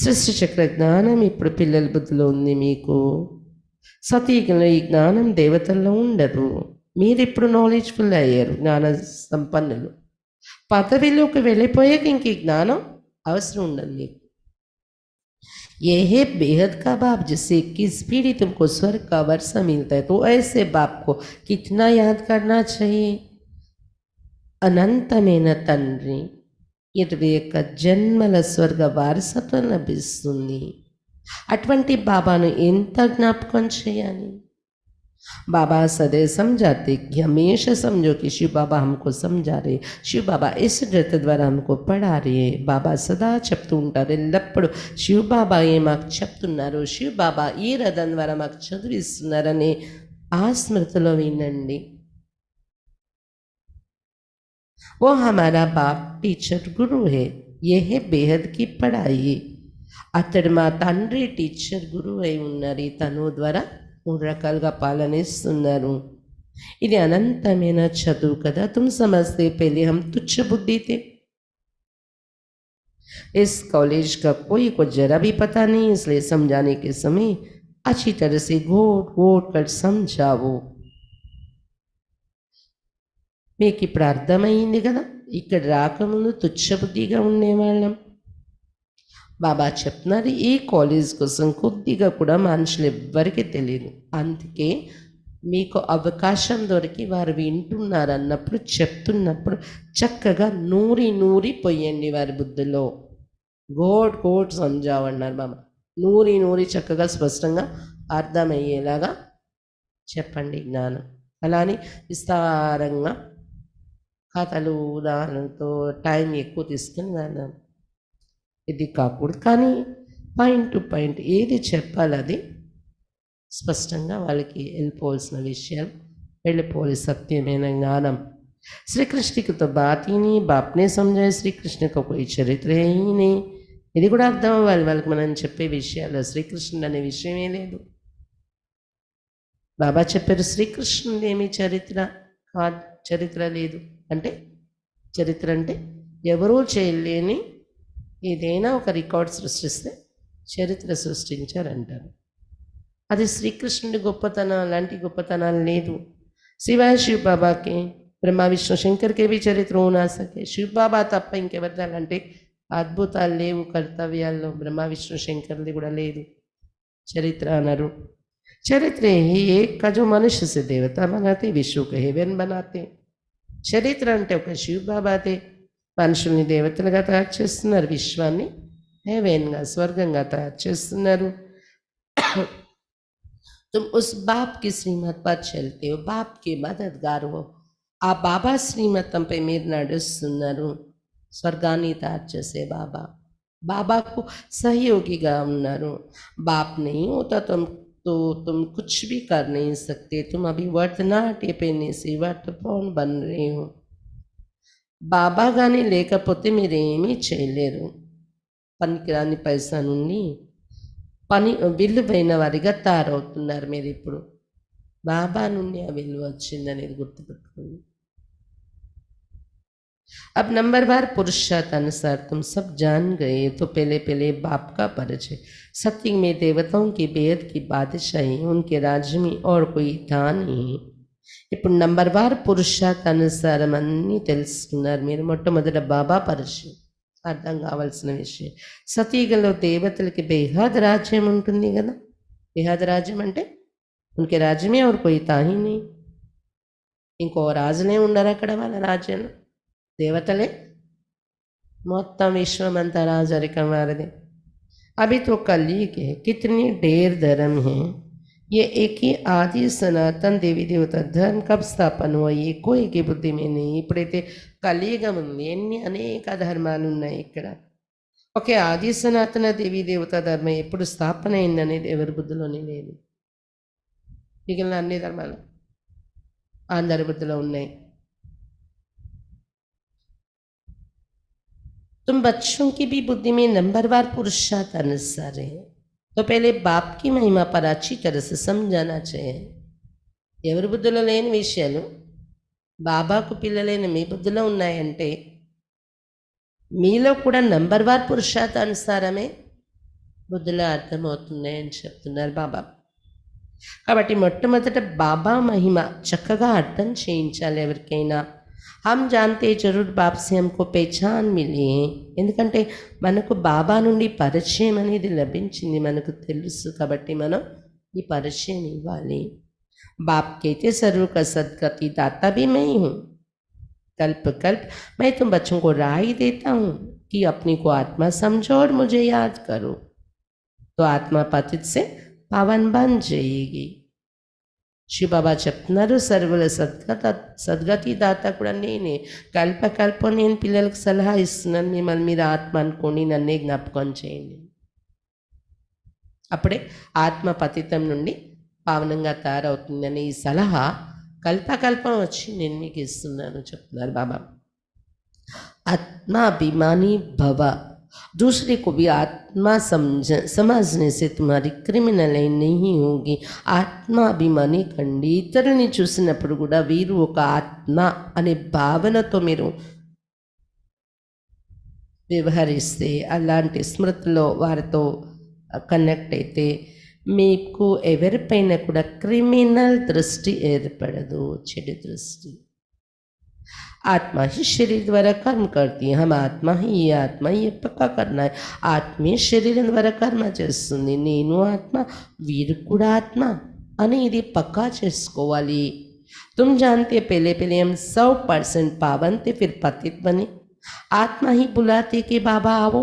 సృష్టి చక్ర జ్ఞానం ఇప్పుడు పిల్లల బుద్ధిలో ఉంది మీకు. సతీయుగంలో ఈ జ్ఞానం దేవతల్లో ఉండదు. మీరు ఇప్పుడు నాలెడ్జ్ఫుల్ అయ్యారు, జ్ఞాన సంపన్నులు. పదవిలోకి వెళ్ళిపోయాక ఇంక ఈ జ్ఞానం అవసరం ఉండదు మీకు. ये है बेहद का बाप, जिससे 21 पीढ़ी तुमको स्वर्ग का वर्षा मिलता है. तो ऐसे बाप को कितना याद करना चाहिए. అనంతమైన తండ్రి 21 జన్మల స్వర్గ వారసత్వం లభిస్తుంది. అటువంటి బాబాను ఎంత జ్ఞాపకం చేయాలి. बाबा सदैव समझाते कि हमेशा समझो कि शिव बाबा हमको समझा रहे, शिव बाबा इस नृत्य द्वारा हमको पढ़ा रहे. బాబా సదా చెప్తూ ఉంటారు, ఎల్లప్పుడు శివ్ బాబా మాకు చెప్తున్నారు, శివ్ బాబా ఈ రథం ద్వారా మాకు చదివిస్తున్నారని ఆ స్మృతిలో వినండి. वो हमारा बाप टीचर गुरु है, ये है बेहद की पढ़ाई. అతడు మా తండ్రి టీచర్ గురువు అయి ఉన్నారు. తను ద్వారా 3 రకాలుగా పాలన ఇస్తున్నారు. ఇది అనంతమైన చదువు కదా. तुम समझते पहले हम तुच्छ बुद्धि थे. इस कॉलेज का कोई को जरा भी पता नहीं, इसलिए समझाने के समय अच्छी तरह से घोट घोट कर समझाओ. మీకు ఇప్పుడు అర్థమైంది కదా. ఇక్కడ రాకముందు తుచ్చబుద్ధిగా ఉండేవాళ్ళం. బాబా చెప్తున్నారు, ఈ కాలేజ్ కోసం కొద్దిగా కూడా మనుషులు ఎవ్వరికీ తెలియదు. అందుకే మీకు అవకాశం దొరికి వారు వింటున్నారు అన్నప్పుడు, చెప్తున్నప్పుడు చక్కగా నూరి నూరి పోయండి వారి బుద్ధిలో. గోడ్ గోడ్ సంజావన్నారు బాబా. నూరి నూరి చక్కగా స్పష్టంగా అర్థమయ్యేలాగా చెప్పండి జ్ఞానం. అలానే విస్తారంగా కథలు ఉదాహరణతో టైం ఎక్కువ తీసుకుని వెళ్ళాను. ఇది కాకూడదు, కానీ పాయింట్ టు పాయింట్ ఏది చెప్పాలి అది స్పష్టంగా వాళ్ళకి వెళ్ళిపోవాల్సిన విషయాలు వెళ్ళిపోవాలి. సత్యమైన జ్ఞానం. श्री कृष्ण की तो बात ही नहीं, बाप ने समझाया श्री कृष्ण का कोई चरित्र है ही नहीं. ఇది కూడా అర్థం అవ్వాలి వాళ్ళకి. మనం చెప్పే విషయాలు శ్రీకృష్ణుడు అనే విషయమే లేదు. బాబా చెప్పారు శ్రీకృష్ణుడు ఏమి చరిత్ర కాదు, చరిత్ర లేదు అంటే, చరిత్ర అంటే ఎవరూ చేయలేని ఏదైనా ఒక రికార్డ్ సృష్టిస్తే చరిత్ర సృష్టించారంటారు. అది శ్రీకృష్ణుడి గొప్పతనం, అలాంటి గొప్పతనాలు లేదు. శివాయ శివ్ బాబాకి బ్రహ్మ విష్ణు శంకర్కే भी చరిత్ర होना सके. శివ్ బాబా తప్ప ఇంకెవరిది అలాంటి అద్భుతాలు లేవు కర్తవ్యాల్లో. బ్రహ్మ విష్ణు శంకర్ది కూడా లేదు. చరిత్ర అనరు. చరిత్ర एक का जो मनुष्य से देवता बनाते, विश्व को हेवन बनाते. చరిత్ర అంటే ఒక శివ్ బాబాదే. మనుషుల్ని దేవతలుగా తయారు చేస్తున్నారు, విశ్వాన్ని హెవెన్గా స్వర్గంగా తయారు చేస్తున్నారు. तुम उस बाप की श्रीमत पर चलते हो, बाप के मददगार हो. ఆ బాబా శ్రీమతంపై మీరు నడుస్తున్నారు. స్వర్గాన్ని తయారు చేసే బాబా, బాబాకు సహయోగిగా ఉన్నారు. బాప్ नहीं होता तो तुम कुछ भी कर नहीं सकते. तुम अभी वर्तनाट्य पेने से वर्तपौन बन रहे हो. బాబా కానీ లేకపోతే మీరేమీ చేయలేరు. పనికిరాని పైసా నుండి పని విలువైన వారిగా తయారవుతున్నారు మీరు ఇప్పుడు. బాబా నుండి ఆ విలువ వచ్చిందనేది గుర్తుపెట్టుకోండి. अब नंबरवार पुरुषार्थ अनुसार तुम सब जान गए, तो पहले पहले बाप का परिचय. सत्य में देवताओं की बेहद की बादशाही, उनके राज्य में और कोई था नहीं. ఇప్పుడు నంబర్వార్ పురుషార్థ అనుసారం అన్నీ తెలుసుకున్నారు మీరు. మొట్టమొదట బాబా పరిచయం. అర్థం కావాల్సిన విషయం. సతీగలో దేవతలకి బేహద్ రాజ్యం ఉంటుంది కదా. బేహద్ రాజ్యం అంటే ఉనికి రాజ్యమే और कोई था ही नहीं. ఇంకో రాజులే ఉండరు అక్కడ వాళ్ళ రాజ్యంలో. దేవతలే మొత్తం విశ్వమంతా రాజరికం వారిది. अभी तो कलयुग है, कितनी ढेर धर्म है. ये एक ही आदि सनातन देवी देवता धर्म कब स्थापन हुआ ये कोई की బుద్ధి में नहीं. ఇప్పుడైతే కలియుగం ఉంది, ఎన్ని అనేక ధర్మాలు ఉన్నాయి ఇక్కడ. ఒకే ఆది సనాతన దేవీ దేవతా ధర్మం ఎప్పుడు స్థాపన అయిందనేది ఎవరి బుద్ధిలోనే లేదు. మిగిలిన అన్ని ధర్మాలు అందరి బుద్ధిలో ఉన్నాయి. तुम बच्चों की भी बुद्धि में नंबरवार पुरुषार्थ अनुसार है, तो पहले बाप की महिमा पर अच्छी तरह से समझाना चाहिए. ఎవరి బుద్ధిలో లేని విషయాలు బాబాకు పిల్లలైన మీ బుద్ధిలో ఉన్నాయంటే మీలో కూడా నంబర్వార్ పురుషార్థ అనుసారమే బుద్ధిలో అర్థమవుతున్నాయని చెప్తున్నారు బాబా. కాబట్టి మొట్టమొదట బాబా మహిమ చక్కగా అర్థం చేయించాలి ఎవరికైనా. हम जानते जरूर बाप से हमको पहचान मिली है, ఎందుకంటే మనకు బాబా నుండి పరిచయం అనేది లభించింది, మనకు తెలుసు. కాబట్టి మనం ఈ పరిచయం ఇవ్వాలి. बाप कहते सर्व का सदगति दाता भी मैं ही हूँ. कल्प कल्प मैं तुम बच्चों को राय देता हूँ कि अपने को आत्मा समझो और मुझे याद करो, तो आत्मा पतित से पावन बन जाएगी. శివబాబా చెప్తున్నారు సర్వుల సద్గతి దాత కూడా నేనే. కల్పకల్పం నేను పిల్లలకు సలహా ఇస్తున్నాను, మిమ్మల్ని మీరు ఆత్మ అనుకోండి, నన్నే జ్ఞాపకం చేయండి. అప్పుడే ఆత్మ పతితం నుండి పావనంగా తయారవుతుందని ఈ సలహా కల్పకల్పం వచ్చి నేను మీకు ఇస్తున్నాను చెప్తున్నారు బాబా. आत्माभिमानी भव, दूसरे को भी आत्मा समझने से तुम्हारी క్రిమినల్ नहीं होगी. ఆత్మాభిమాని కండి. ఇతరుని చూసినప్పుడు కూడా వీరు ఒక ఆత్మ అనే భావనతో మీరు వ్యవహరిస్తే, అలాంటి స్మృతిలో వారితో కనెక్ట్ అయితే మీకు ఎవరిపైన కూడా క్రిమినల్ దృష్టి ఏర్పడదు, చెడు దృష్టి. आत्मा ही शरीर द्वारा कर्म करती है. हम आत्मा ही, ये आत्मा ये पक्का करना है. ఆత్మే శరీరం ద్వారా కర్మ చేస్తుంది. నేను ఆత్మ, వీరు కూడా ఆత్మ అని ఇది పక్కా చేసుకోవాలి. तुम जानते पहले पहले हम 100% पावन थे, फिर पतित बने. आत्मा ही बुलाते कि बाबा आओ.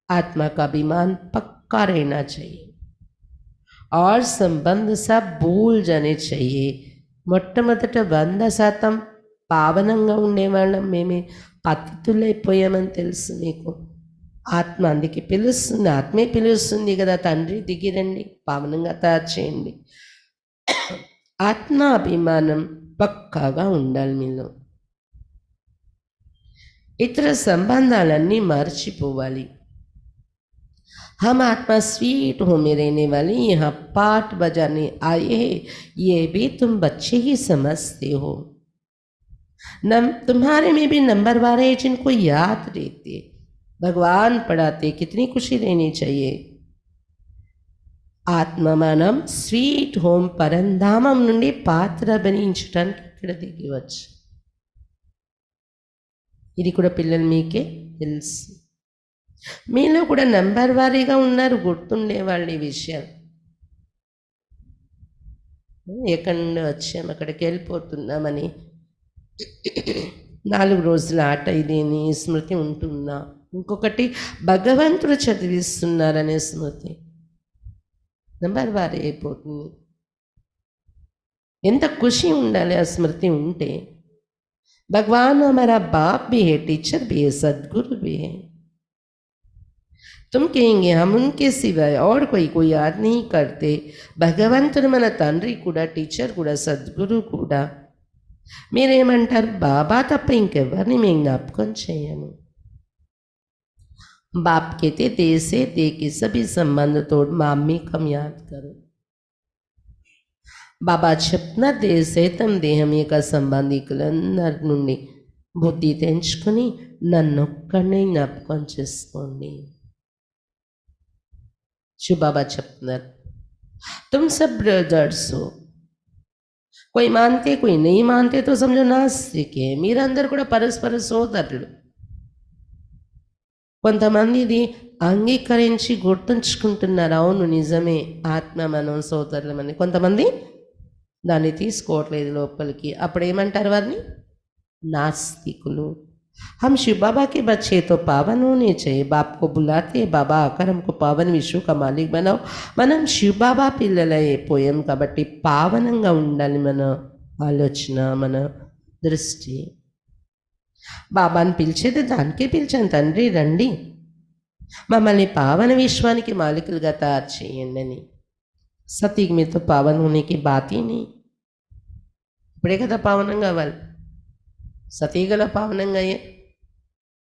आत्मा का अभिमान पक्का रहना चाहिए और संबंध सब भूल जाने चाहिए. మొట్టమొదట 100% పావనంగా ఉండేవాళ్ళం మేమే పతితులైపోయామని తెలుసు మీకు. ఆత్మ అందుకే పిలుస్తుంది, ఆత్మే పిలుస్తుంది కదా, తండ్రి దిగిరండి, పావనంగా తయారు చేయండి. ఆత్మ అభిమానం పక్కాగా ఉండాలి మీలో. ఇతర సంబంధాలన్నీ మర్చిపోవాలి. हम आत्मा स्वीट होम में रहने वाले यहाँ पाठ बजाने आए हैं, ये भी तुम बच्चे ही समझते हो. तुम्हारे में भी नंबरवार है जिनको याद रहते, भगवान पढ़ाते, कितनी खुशी रहनी चाहिए. ఆత్మమానం స్వీట్ హోమ్ పరంధామం నుండి పాత్ర భరించడానికి ఇక్కడ దిగివచ్చు. ఇది కూడా పిల్లలు మీకే తెలుసు. మీలో కూడా నంబర్ వారీగా ఉన్నారు, గుర్తుండేవాళ్ళు ఈ విషయాలు. ఎక్కడి నుండి వచ్చాం అక్కడికి వెళ్ళిపోతున్నామని 4 రోజుల ఆట ఇదేని స్మృతి ఉంటుందా? ఇంకొకటి భగవంతుడు చదివిస్తున్నారనే స్మృతి నంబర్ వారీ అయిపోతుంది. ఎంత ఖుషి ఉండాలి ఆ స్మృతి ఉంటే. భగవాన్ हमारा बाप भी है, टीचर भी है, सदगुरु भी है. तुम कहेंगे हम उनके सिवाय और कोई याद नहीं करते. భగవంతుడు మన తండ్రి కూడా, టీచర్ కూడా, సద్గురు కూడా. మీరేమంటారు? బాబా తప్ప ఇంకెవరిని మేము జ్ఞాపకం చేయను. बाप कहते देह से देह के सभी संबंध तोड़ मम्मी कम याद करो. బాబా చెప్తున్న దేహ సైతం దేహం యొక్క సంబంధికులందరి నుండి బుద్ధి తెంచుకొని నన్నొక్కడిని జ్ఞాపకం చేసుకోండి. బాబా చెప్తున్నారు तुम सब ब्रदर्स हो, कोई मानते कोई नहीं मानते तो समझो नास्तिक है. మీరందరూ కూడా పరస్పర సోదరులు. కొంతమంది ఇది అంగీకరించి గుర్తుంచుకుంటున్నారు, అవును నిజమే ఆత్మ మనం సోదరులమని. కొంతమంది దాన్ని తీసుకోవట్లేదు లోపలికి. అప్పుడు ఏమంటారు వారిని? नास्तिकुलु। हम शिव बाबा के बच्चे तो पावन होने चाहिए। बाप को बुलाते हैं, बाबा आकर हमको पावन विश्व का मालिक बनाओ। మనం శివ బాబా పిల్లలైపోయాం కాబట్టి పావనంగా ఉండాలి మన ఆలోచన, మన దృష్టి. బాబాని పిలిచేది దానికే పిలిచాను, తండ్రి రండి మమ్మల్ని పావన విశ్వానికి మాలికులుగా తయారు చేయండి అని. సతీగ్ में तो पावन होने की बात ही नहीं। ఇప్పుడే కదా పావనం కావాలి, సతీగల పావనంగా అయ్యే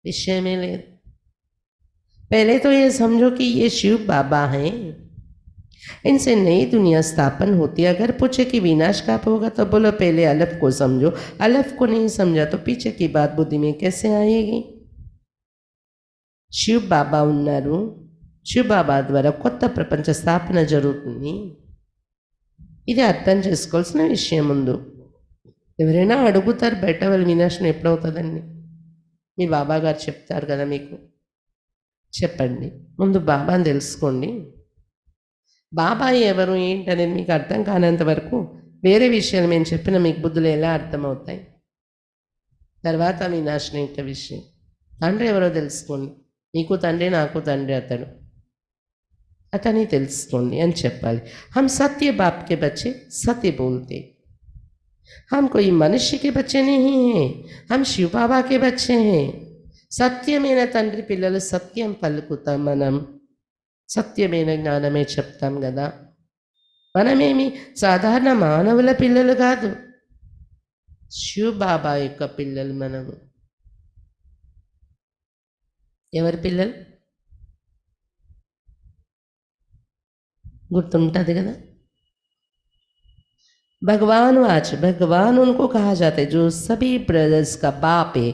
విషయమే లేదు. पहले तो ये समझो कि ये शिव बाबा हैं, इनसे नई दुनिया स्थापन होती है। अगर पूछे कि विनाश कब होगा तो बोलो पहले अलफ को समझो। अलफ को नहीं समझा तो पीछे की बात बुद्धि में कैसे आएगी? शिव बाबा उन्नारू, शिव बाबा द्वारा కొత్త ప్రపంచ స్థాపన జరుగుతుంది. ఇది అర్థం చేసుకోవాల్సిన విషయం. ముందు ఎవరైనా అడుగుతారు బయట, వాళ్ళు వినాశనం ఎప్పుడవుతుందండి, మీ బాబా గారు చెప్తారు కదా మీకు, చెప్పండి. ముందు బాబాని తెలుసుకోండి. బాబా ఎవరు ఏంటనేది మీకు అర్థం కానంత వరకు వేరే విషయాలు మేము చెప్పిన మీకు బుద్ధులు ఎలా అర్థమవుతాయి? తర్వాత వినాశనం ఇంత విషయం. తండ్రి ఎవరో తెలుసుకోండి. మీకు తండ్రి, నాకు తండ్రి అతడు, అతని తెలుసుకోండి అని చెప్పాలి. हम सत्य बाप के बच्चे सत्य बोलते, हम कोई मनुष्य के बच्चे नहीं हैं, हम शिव बाबा के बच्चे हैं. సత్యమైన తండ్రి పిల్లలు, సత్యం పలుకుతాం మనం, సత్యమైన జ్ఞానమే చెప్తాం కదా. మనమేమి సాధారణ మానవుల పిల్లలు కాదు, శివ బాబా యొక్క పిల్లలు మనము. ఎవరి పిల్లలు గుర్తుంటుంది కదా. भगवान वाच, भगवान उनको कहा जाता है जो सभी ब्रदर्स का बाप है.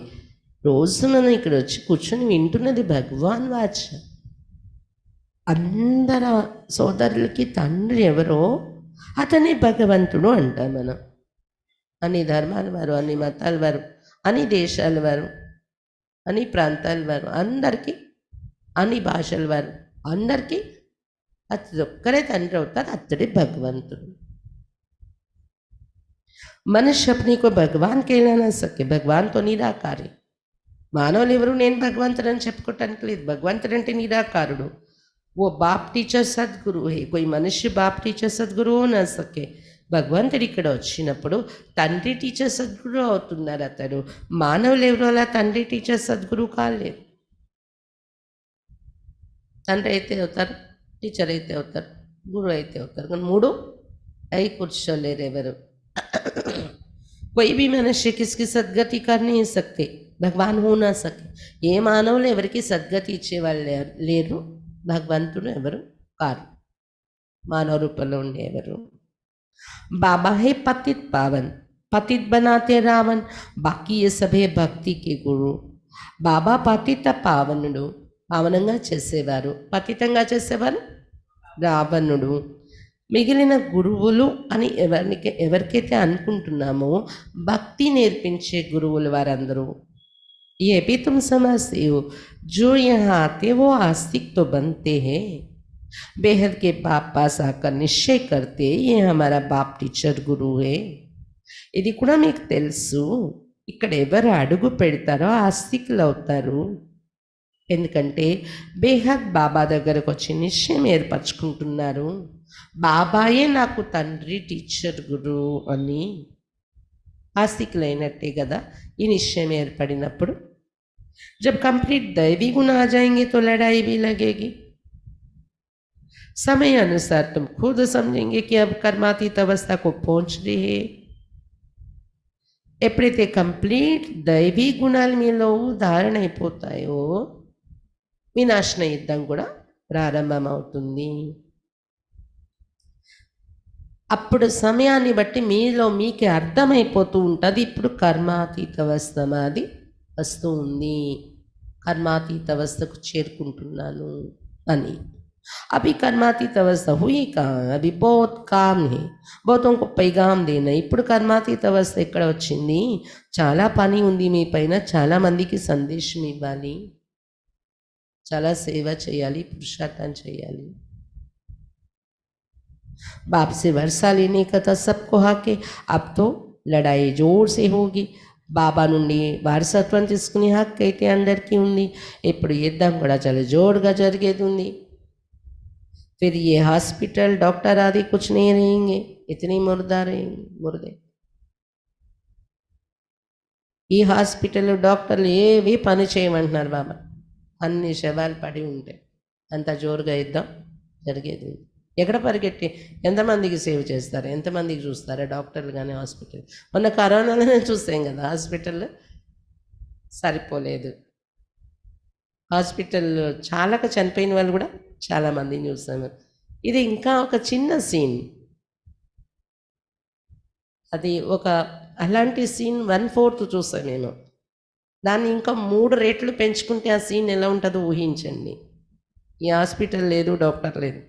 రోజు మనం ఇక్కడ వచ్చి కూర్చొని వింటున్నది భగవాన్ వాచ్. అందరు సోదరులకి తండ్రి ఎవరో అతనే భగవంతుడు అంటాం మనం. అన్ని ధర్మాల వారు, అన్ని మతాల వారు, అన్ని దేశాల వారు, అన్ని ప్రాంతాల వారు, అందరికీ, అన్ని భాషల వారు, అందరికీ అతడు ఒక్కరే తండ్రి అవుతారు, అతడే భగవంతుడు. మనుష్య अपने को भगवान कहला ना सके, भगवान तो निराकार है. మానవులు ఎవరు నేను భగవంతుడని చెప్పుకోవటానికి లేదు. భగవంతుడు అంటే నిరాకారుడు. वो बाप टीचर सद्गुरु है, कोई मनुष्य बाप टीचर सद्गुरु हो ना सके. భగవంతుడు ఇక్కడ వచ్చినప్పుడు తండ్రి టీచర్ సద్గురు అవుతున్నారు అతడు. మానవులు ఎవరు అలా తండ్రి టీచర్ సద్గురు కాలేదు. తండ్రి అయితే అవుతారు, టీచర్ అయితే అవుతారు, గురువు అయితే అవుతారు, కానీ మూడు అయి కూర్చోలేరు ఎవరు. कोई भी मनुष्य किसकी सदगति कर नहीं सकते, भगवान हो ना सके. ఏ మానవులు ఎవరికి సద్గతి ఇచ్చేవాళ్ళు లేరు, భగవంతుడు ఎవరు కారు, మానవ రూపంలో ఉండేవారు. बाबा है पतित पावन, पतित बनाते रावण, बाकी ये सभी भक्ति के गुरु. బాబా పతిత పావనుడు, పావనంగా చేసేవారు. పతితంగా చేసేవారు రావణుడు. మిగిలిన గురువులు అని ఎవరికైతే అనుకుంటున్నామో భక్తి నేర్పించే గురువులు వారందరూ. ये भी तुम समझते हो, जो यहाँ आते वो आस्तिक तो बनते हैं. बेहद के बाप पास आकर निश्चय करते ये हमारा बाप टीचर गुरु है. ఇది కూడా మీకు తెలుసు. ఇక్కడ ఎవరు అడుగు పెడతారో ఆస్తికులు అవుతారు. ఎందుకంటే బేహద్ బాబా దగ్గరకు వచ్చి నిశ్చయం ఏర్పరచుకుంటున్నారు, బాబాయే నాకు తండ్రి టీచర్ గురు అని. ఆస్తికులైనట్టే కదా ఈ నిశ్చయం ఏర్పడినప్పుడు. जब कंप्लीट दैवी गुण आ जाएंगे तो लड़ाई भी लगेगी. समय अनुसार तुम खुद समझेंगे कि अब कर्मातीत अवस्था को पहुंच रही है. ఎప్పుడైతే కంప్లీట్ దైవీ గుణాలు మీలో ధారణ అయిపోతాయో వినాశన యుద్ధం కూడా ప్రారంభమవుతుంది. అప్పుడు సమయాన్ని బట్టి మీలో మీకే అర్థమైపోతూ ఉంటుంది, ఇప్పుడు కర్మాతీత అవస్థ మాది వస్తూ ఉంది, కర్మాతీత అవస్థకు చేరుకుంటున్నాను అని. अभी कर्मातीत अवस्था हुई कहाँ, अभी बहुत काम है, बहुतों को पैगाम देना. ఇప్పుడు కర్మాతీత అవస్థ ఎక్కడ వచ్చింది, చాలా పని ఉంది మీ పైన, చాలా మందికి సందేశం ఇవ్వాలి. చాలా సేవ చేయాలి, పురుషార్థం చేయాలి. बाप से वर्षा लेने का था सबको हाके अब तो लड़ाई जोर से होगी. బాబా నుండి వారసత్వం తీసుకునే హక్కు అయితే అందరికీ ఉంది. ఇప్పుడు యుద్ధం కూడా చాలా జోరుగా జరిగేది ఉంది. फिर ये हॉस्पिटल डॉक्टर आदि कुछ नहीं रहेंगे, इतने मुर्दा रहेंगे, मुर्दे. ఈ హాస్పిటల్ డాక్టర్లు ఏవి పని చేయమంటున్నారు బాబా. అన్ని శవాలు పడి ఉంటాయి. అంత జోరుగా యుద్ధం జరిగేది. ఎక్కడ పరిగెట్టి ఎంతమందికి సేవ్ చేస్తారు, ఎంతమందికి చూస్తారా డాక్టర్లు కానీ హాస్పిటల్. మొన్న కరోనాలోనే చూస్తాం కదా, హాస్పిటల్లో సరిపోలేదు. హాస్పిటల్లో చాలా చనిపోయిన వాళ్ళు కూడా చాలామందిని చూస్తాము. ఇది ఇంకా ఒక చిన్న సీన్. అది ఒక అలాంటి సీన్ 1/4 చూస్తాం నేను. దాన్ని ఇంకా 3 రెట్లు పెంచుకుంటే ఆ సీన్ ఎలా ఉంటుందో ఊహించండి. ఈ హాస్పిటల్ లేదు, డాక్టర్ లేదు.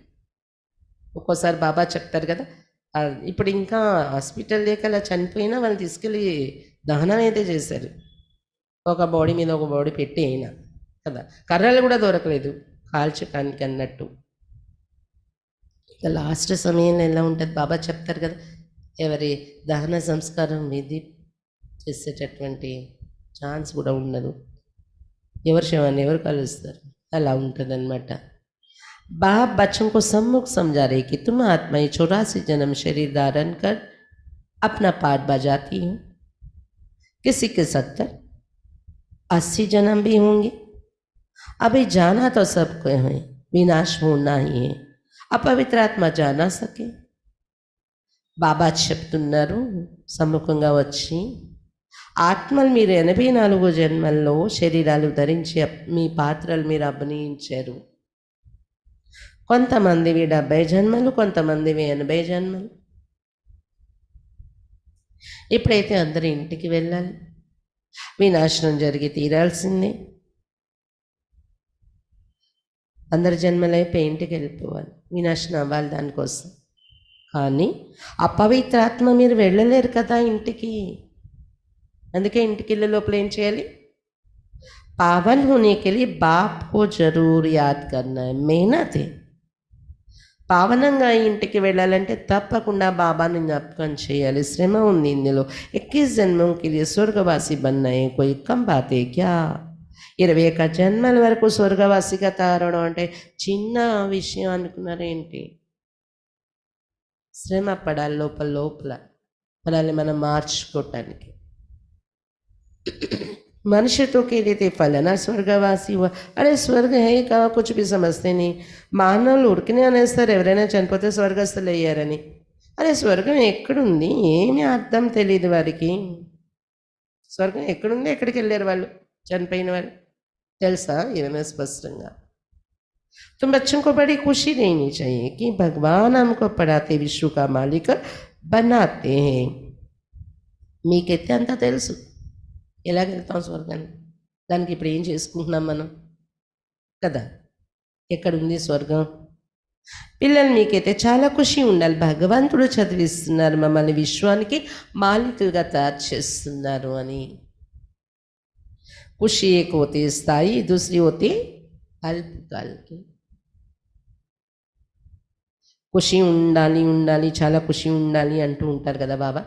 ఒక్కోసారి బాబా చెప్తారు కదా, ఇప్పుడు ఇంకా హాస్పిటల్ లేక అలా చనిపోయినా వాళ్ళు తీసుకెళ్ళి దహనం అయితే చేశారు. ఒక బాడీ మీద ఒక బాడీ పెట్టి అయినా కదా, కర్రలు కూడా దొరకలేదు కాల్చడానికి అన్నట్టు. ఇక లాస్ట్ సమయంలో ఎలా ఉంటుంది బాబా చెప్తారు కదా, ఎవరి దహన సంస్కారం విధి చేసేటటువంటి ఛాన్స్ కూడా ఉండదు. ఎవరి శవాన్ని ఎవరు కలుస్తారు, అలా ఉంటుంది అన్నమాట. बाप बच्चों को सम्मुख समझा रहे कि तुम आत्माएं 84 जन्म शरीर धारण कर अपना पाठ बजाती हो. किसी के 70 80 जन्म भी होंगे. अभी जाना तो सबको है, विनाश होना ही है. अपवित्र आत्मा जाना सके. బాబా చెప్తున్నారు సమ్ముఖంగా వచ్చి, ఆత్మలు మీరు 84 జన్మల్లో శరీరాలు ధరించి మీ పాత్రలు మీరు అభినయించారు. కొంతమందివి 70 జన్మలు, కొంతమందివి 80 జన్మలు. ఇప్పుడైతే అందరూ ఇంటికి వెళ్ళాలి, వినాశనం జరిగి తీరాల్సిందే. అందరి జన్మలైపోయి ఇంటికి వెళ్ళిపోవాలి, వినాశనం అవ్వాలి దానికోసం. కానీ అపవిత్ర ఆత్మ మీరు వెళ్ళలేరు కదా ఇంటికి. అందుకే ఇంటికి వెళ్ళే లోపల ఏం చేయాలి, पावन होने के लिए बाप को जरूर याद करना है. मेहनत है. పావనంగా ఇంటికి వెళ్ళాలంటే తప్పకుండా బాబాని జ్ఞాపకం చేయాలి. శ్రమ ఉంది ఇందులో. 21 జన్మం के लिए స్వర్గవాసి बनना है, कोई कम बात है क्या? 21 జన్మల వరకు స్వర్గవాసిగా తారడం అంటే చిన్న విషయం అనుకున్నారేంటి? శ్రమ పడాలి లోపల లోపల మనల్ని మనం మార్చుకోవటానికి. मनुष्य तो कह देते फलाना स्वर्गवासी हुआ. अरे स्वर्ग है कहाँ, कुछ भी समझते नहीं. మానవులు ఉడికినే అనేస్తారు ఎవరైనా చనిపోతే స్వర్గస్థులు అయ్యారని. అరే స్వర్గం ఎక్కడుంది, ఏమీ అర్థం తెలియదు వారికి. స్వర్గం ఎక్కడుంది, ఎక్కడికి వెళ్ళారు వాళ్ళు చనిపోయిన వాళ్ళు తెలుసా? ఏమైనా స్పష్టంగా. तुम बच्चों को बड़ी खुशी देनी चाहिए कि भगवान हमको पढ़ाते विश्व का मालिक बनाते हैं. మీకైతే అంతా తెలుసు ఎలాగెళ్తాం స్వర్గాన్ని. దానికి ఇప్పుడు ఏం చేసుకుంటున్నాం మనం కదా, ఎక్కడుంది స్వర్గం? పిల్లలు మీకైతే చాలా ఖుషి ఉండాలి. భగవంతుడు చదివిస్తున్నారు మమ్మల్ని, విశ్వానికి మాలికలుగా తయారు చేస్తున్నారు అని. ఖుషి ఏక హోతే స్థాయి, దూసరి హోతే అల్పకాల్కి. ఖుషి ఉండాలి ఉండాలి, చాలా ఖుషి ఉండాలి అంటూ ఉంటారు కదా బాబా.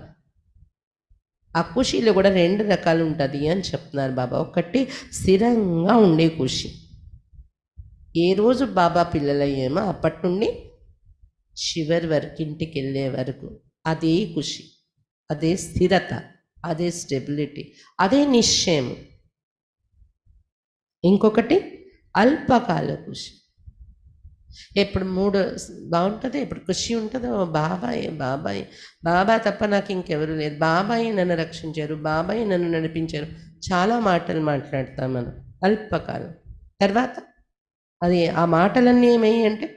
ఆ ఖుషీలో కూడా 2 రకాలు ఉంటుంది అని చెప్తున్నారు బాబా. ఒకటి స్థిరంగా ఉండే ఖుషి. ఏ రోజు బాబా పిల్లలయ్యేమో అప్పటి నుండి చివరి వరకు ఇంటికి వెళ్ళే వరకు అదే ఖుషి, అదే స్థిరత, అదే స్టెబిలిటీ, అదే నిశ్చయం. ఇంకొకటి అల్పకాల ఖుషి. ఎప్పుడు మూడు బాగుంటుంది, ఎప్పుడు ఖుషి ఉంటుందో బాబాయ్ బాబాయ్ బాబా తప్ప నాకు ఇంకెవరు లేదు, బాబాయ్ నన్ను రక్షించారు, బాబాయ్ నన్ను నడిపించారు, చాలా మాటలు మాట్లాడతాం మనం అల్పకాలం. తర్వాత అది ఆ మాటలన్నీ ఏమయ్యి అంటే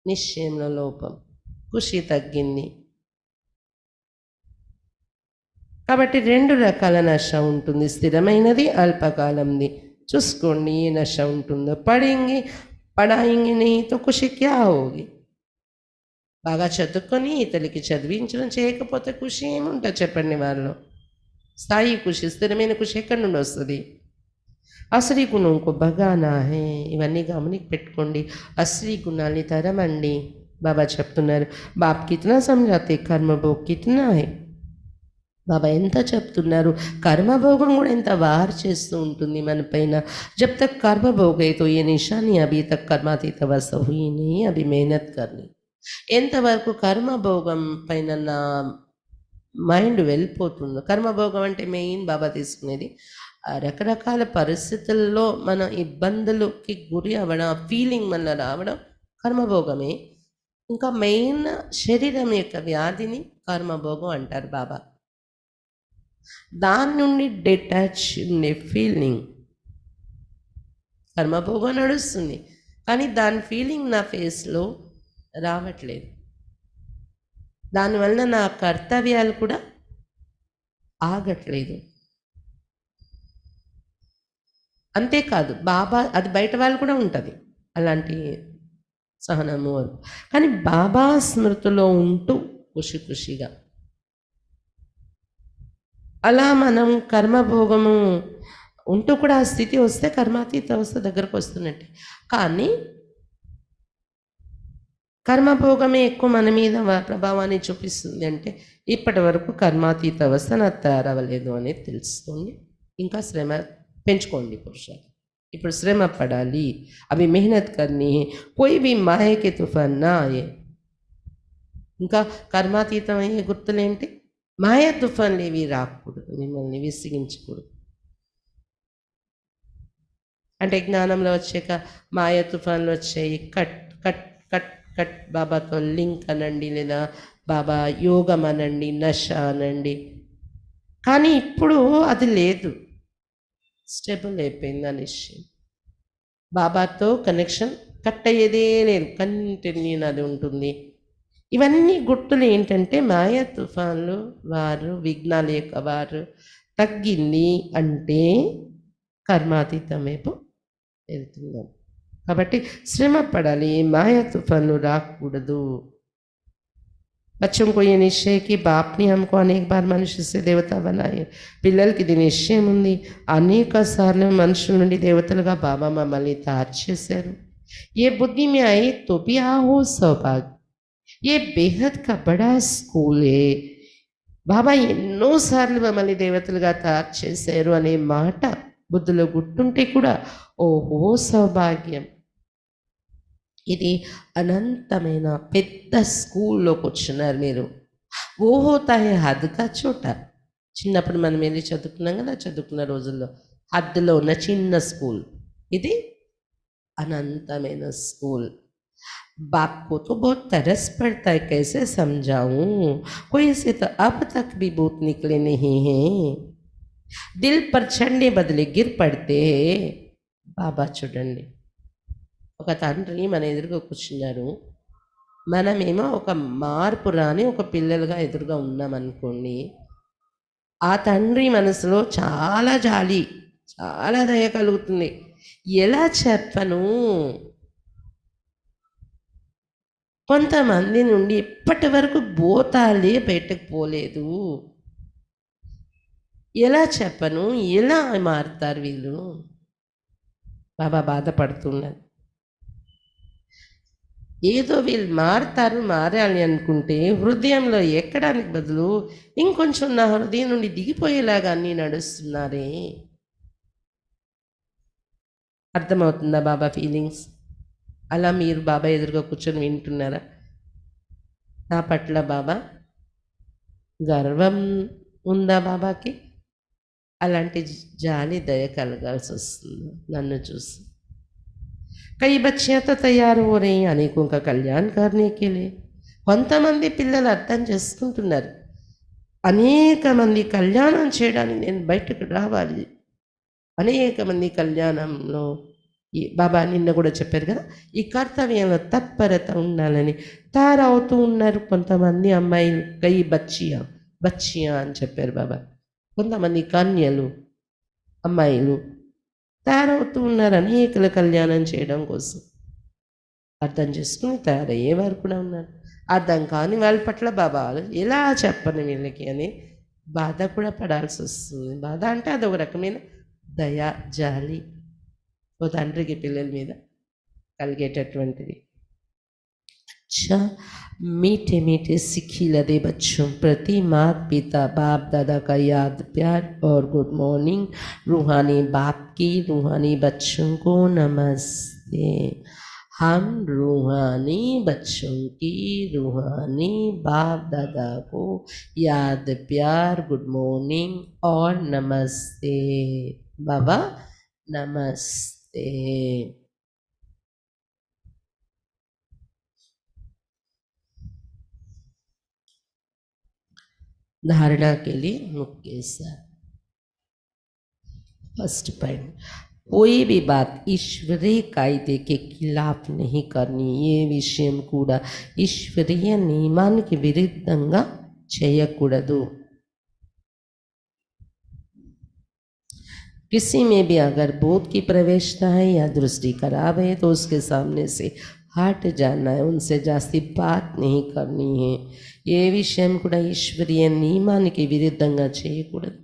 నిశ్చయంలో లోపం, ఖుషి తగ్గింది. కాబట్టి 2 రకాల నశ ఉంటుంది, స్థిరమైనది, అల్పకాలంది. చూసుకోండి ఏ నశ ఉంటుందో. పడాయింగి నీ తో ఖుషి క్యా హోగి. బాగా చదువుకొని ఇతరులకి చదివించడం చేయకపోతే ఖుషి ఏముంటుంది చెప్పండి. వాళ్ళు స్థాయి ఖుషి, స్థిరమైన ఖుషి ఎక్కడి నుండి వస్తుంది? असली गुणों को भगाना है. ఇవన్నీ గమనికి పెట్టుకోండి. असली गुणाల్ని తరమండి. బాబా చెప్తున్నారు, బాప్ కిतना समझाते कर्म भोग कितना है. బాబా ఎంత చెప్తున్నారు, కర్మభోగం కూడా ఎంత వార్ చేస్తూ ఉంటుంది మన పైన. జబ్ తక్ कर्म भोग है तो ये निशानी अभी तक कर्मातीत अवस्था हुई नहीं, अभी मेहनत करनी. ఎంతవరకు కర్మభోగం పైన నా మైండ్ వెళ్ళిపోతుందో. కర్మభోగం అంటే మెయిన్ బాబా తీసుకునేది రకరకాల పరిస్థితుల్లో మన ఇబ్బందులకి గురి అవ్వడం, ఫీలింగ్ మన రావడం కర్మభోగమే. ఇంకా మెయిన్ శరీరం యొక్క వ్యాధిని కర్మభోగం అంటారు బాబా. దాని నుండి డిటాచ్ ఉండే ఫీలింగ్ కర్మభోగం నడుస్తుంది, కానీ దాని ఫీలింగ్ నా ఫేస్లో రావట్లేదు. దానివల్ల నా కర్తవ్యాలు కూడా ఆగట్లేదు. అంతేకాదు బాబా, అది బయట వాళ్ళు కూడా ఉంటుంది అలాంటి సహనము. కానీ బాబా స్మృతిలో ఉంటూ ఖుషి ఖుషిగా అలా మనం కర్మభోగము ఉంటూ కూడా ఆ స్థితి వస్తే కర్మాతీత అవస్థ దగ్గరకు వస్తున్నట్టే. కానీ కర్మభోగమే ఎక్కువ మన మీద ప్రభావాన్ని చూపిస్తుంది అంటే ఇప్పటి వరకు కర్మాతీత అవస్థ నాకు తయారవ్వలేదు అనేది తెలుసుకోండి. ఇంకా శ్రమ పెంచుకోండి పురుషాలు. ఇప్పుడు శ్రమ పడాలి, అవి మెహనత్ కర్నీ హై, కోయి భీ మాయకే తుఫాన్ నా ఆయే. ఇంకా కర్మాతీతం అయ్యే గుర్తులేంటి? మాయ తుఫాన్లు ఏవి రాకూడదు, మిమ్మల్ని విసిగించకూడదు. అంటే జ్ఞానంలో వచ్చాక మాయ తుఫాన్లు వచ్చాయి, కట్ కట్ కట్ కట్, బాబాతో లింక్ అనండి, లేదా బాబా యోగం అనండి, నష అనండి. కానీ ఇప్పుడు అది లేదు, స్టేబుల్ అయిపోయింది ఆ నిశ్చయం. బాబాతో కనెక్షన్ కట్ అయ్యేదే లేదు, కంటిన్యూ అది ఉంటుంది. ఇవన్నీ గుర్తులు ఏంటంటే మాయా తుఫాన్లు వారు, విఘ్నాల యొక్క వారు తగ్గింది అంటే కర్మాతీతం వైపు వెళ్తున్నాం. కాబట్టి శ్రమ పడాలి, మాయా తుఫాన్లు రాకూడదు. बच्चों को ये निश्चय कि बाप ने हमको अनेक बार मनुष्य से देवता बनाए. పిల్లలకి ఇది నిశ్చయం ఉంది, అనేక సార్లు మనుషుల నుండి దేవతలుగా బాబా మమ్మల్ని తయారు చేశారు. ये बुद्धि में आए तो भी हो सौभाग्य. ये बेहद का बड़ा स्कूल है. బాబా ఎన్నోసార్లు మమ్మల్ని దేవతలుగా తయారు చేశారు అనే మాట బుద్ధిలో గుర్తుంటే కూడా ఓహో సౌభాగ్యం. ఇది అనంతమైన పెద్ద స్కూల్లోకి వచ్చినారు మీరు. ఓ హోతా హై హద్ కా చోట. చిన్నప్పుడు మనం వెళ్ళి చదువుకున్నాం కదా, చదువుకున్న రోజుల్లో హద్దులో ఉన్న చిన్న స్కూల్, ఇది అనంతమైన స్కూల్. बाप को तो बहुत तरस पड़ता है, कैसे समझाऊं, कोई से तो अब तक भी भूत निकले नहीं हैं. दिल पर चढ़ने बदले गिर पड़ते हैं. బాబా చూడండి, ఒక తండ్రి మన ఎదురుగా కూర్చున్నారు, మనమేమో ఒక మార్పు రాని ఒక పిల్లలుగా ఎదురుగా ఉన్నామనుకోండి. ఆ తండ్రి మనసులో చాలా జాలి, చాలా దయ కలుగుతుంది. ఎలా చెప్పను, కొంతమంది నుండి ఇప్పటి వరకు భూతాలే బయటకు పోలేదు. ఎలా చెప్పను, ఎలా మారుతారు వీళ్ళు? బాబా బాధపడుతున్నారు. ఏదో వీళ్ళు మారుతారు, మారాలి అనుకుంటే హృదయంలో ఎక్కడానికి బదులు ఇంకొంచెం నా హృదయం నుండి దిగిపోయేలాగా అన్నీ నడుస్తున్నారే. అర్థమవుతుందా బాబా ఫీలింగ్స్? అలా మీరు బాబా ఎదురుగా కూర్చొని వింటున్నారా? నా పట్ల బాబా గర్వం ఉందా బాబాకి? అలాంటి జాలి దయ కలగాల్సి వస్తుంది నన్ను చూసి. కై బచ్చియా తో తయారు హో రహీ హై అనేకోं का कल्याण करने के लिए. కొంతమంది పిల్లలు అర్థం చేసుకుంటున్నారు, అనేక మంది కళ్యాణం చేయడానికి నేను బయటకు రావాలి, అనేక మంది కళ్యాణంలో ఈ బాబా నిన్న కూడా చెప్పారు కదా, ఈ కర్తవ్యంలో తత్పరత ఉండాలని తయారవుతూ ఉన్నారు కొంతమంది అమ్మాయిలు. కై బచ్చియా బచ్చియా అని చెప్పారు బాబా. కొంతమంది కన్యలు, అమ్మాయిలు తయారవుతూ ఉన్నారు అనేకల కళ్యాణం చేయడం కోసం. అర్థం చేసుకుని తయారయ్యేవారు కూడా ఉన్నారు. అర్థం కాని వాళ్ళ పట్ల బాబా ఎలా చెప్పను వీళ్ళకి అని బాధ కూడా పడాల్సి వస్తుంది. బాధ అంటే అదొక రకమైన దయ, జాలి ఓ తండ్రికి పిల్లల మీద కలిగేటటువంటిది. अच्छा मीठे मीठे सिक्खी लदे बच्चों प्रति माता पिता बाप दादा का याद प्यार और गुड मॉर्निंग। रूहानी बाप की रूहानी बच्चों को नमस्ते। हम रूहानी बच्चों की रूहानी बाप दादा को याद प्यार गुड मॉर्निंग और नमस्ते। बाबा नमस्ते। धारणा के लिए मुख्य सार। फर्स्ट पॉइंट, कोई भी बात ईश्वरीय कायदे के खिलाफ नहीं करनी। ये विषయం కూడా ఈశ్వరీయ నియమానికి విరుద్ధంగా చేయకూడదు। किसी में भी अगर बोध की प्रवेशता है या दृष्टि खराब है तो उसके सामने से हट जाना है, उनसे जास्ती बात नहीं करनी है। ఏ విషయం కూడా ఈశ్వరీయ నియమానికి విరుద్ధంగా చేయకూడదు।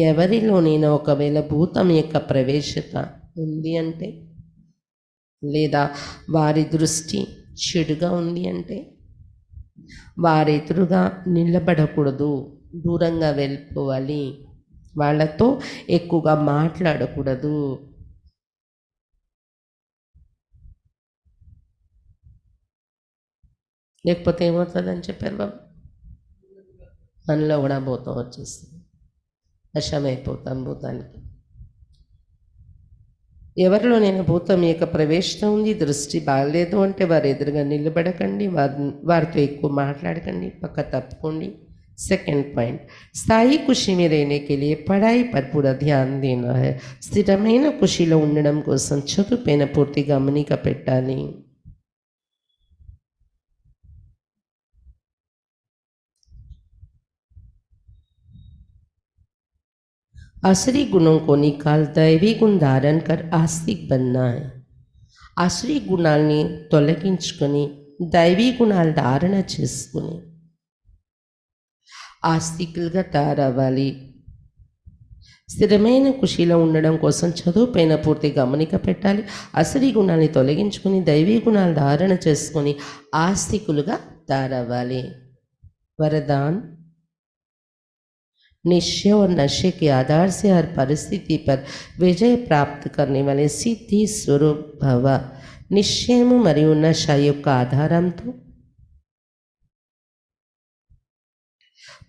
ఎవరిలోనైనా ఒకవేళ భూతం యొక్క ప్రవేశత ఉంది అంటే, లేదా వారి దృష్టి చెడుగా ఉంది అంటే వారి ఎదురుగా నిలబడకూడదు, దూరంగా వెళ్ళిపోవాలి, వాళ్ళతో ఎక్కువగా మాట్లాడకూడదు। లేకపోతే ఏమవుతుందని చెప్పారు బాబు? మనలో కూడా భూతం వచ్చేస్తుంది, వశమైపోతాం భూతానికి। ఎవరిలో నేను భూతం యొక్క ప్రవేశం ఉంది, దృష్టి బాగలేదు అంటే వారి ఎదురుగా నిలబడకండి, వారితో ఎక్కువ మాట్లాడకండి, పక్క తప్పుకోండి। सेकंड पॉइंट, स्थायी खुशी में रहने के लिए पढ़ाई पर पूरा ध्यान देना है। స్థిరమైన ఖుషిలో ఉండడం కోసం చదువుపైన పూర్తి గమనిక పెట్టాలి। आसुरी गुणों को निकाल दैवी गुण धारण कर आस्तिक बनना है। आसुरी गुणाल्ని తొలగించుకొని దైవీ గుణాలు ధారణ చేసుకుని ఆస్తికులుగా తయారవ్వాలి। స్థిరమైన ఖుషిలో ఉండడం కోసం చదువుపైన పూర్తి గమనిక పెట్టాలి। అసలు గుణాన్ని తొలగించుకొని దైవీ గుణాలు ధారణ చేసుకొని ఆస్తికులుగా తయారవ్వాలి। वरदान, निश्चय और नशे के आधार से हर परिस्थिति पर विजय प्राप्त करने वाले सिद्धि स्वरूप भव। నిశ్చయము మరియు నశ యొక్క ఆధారంతో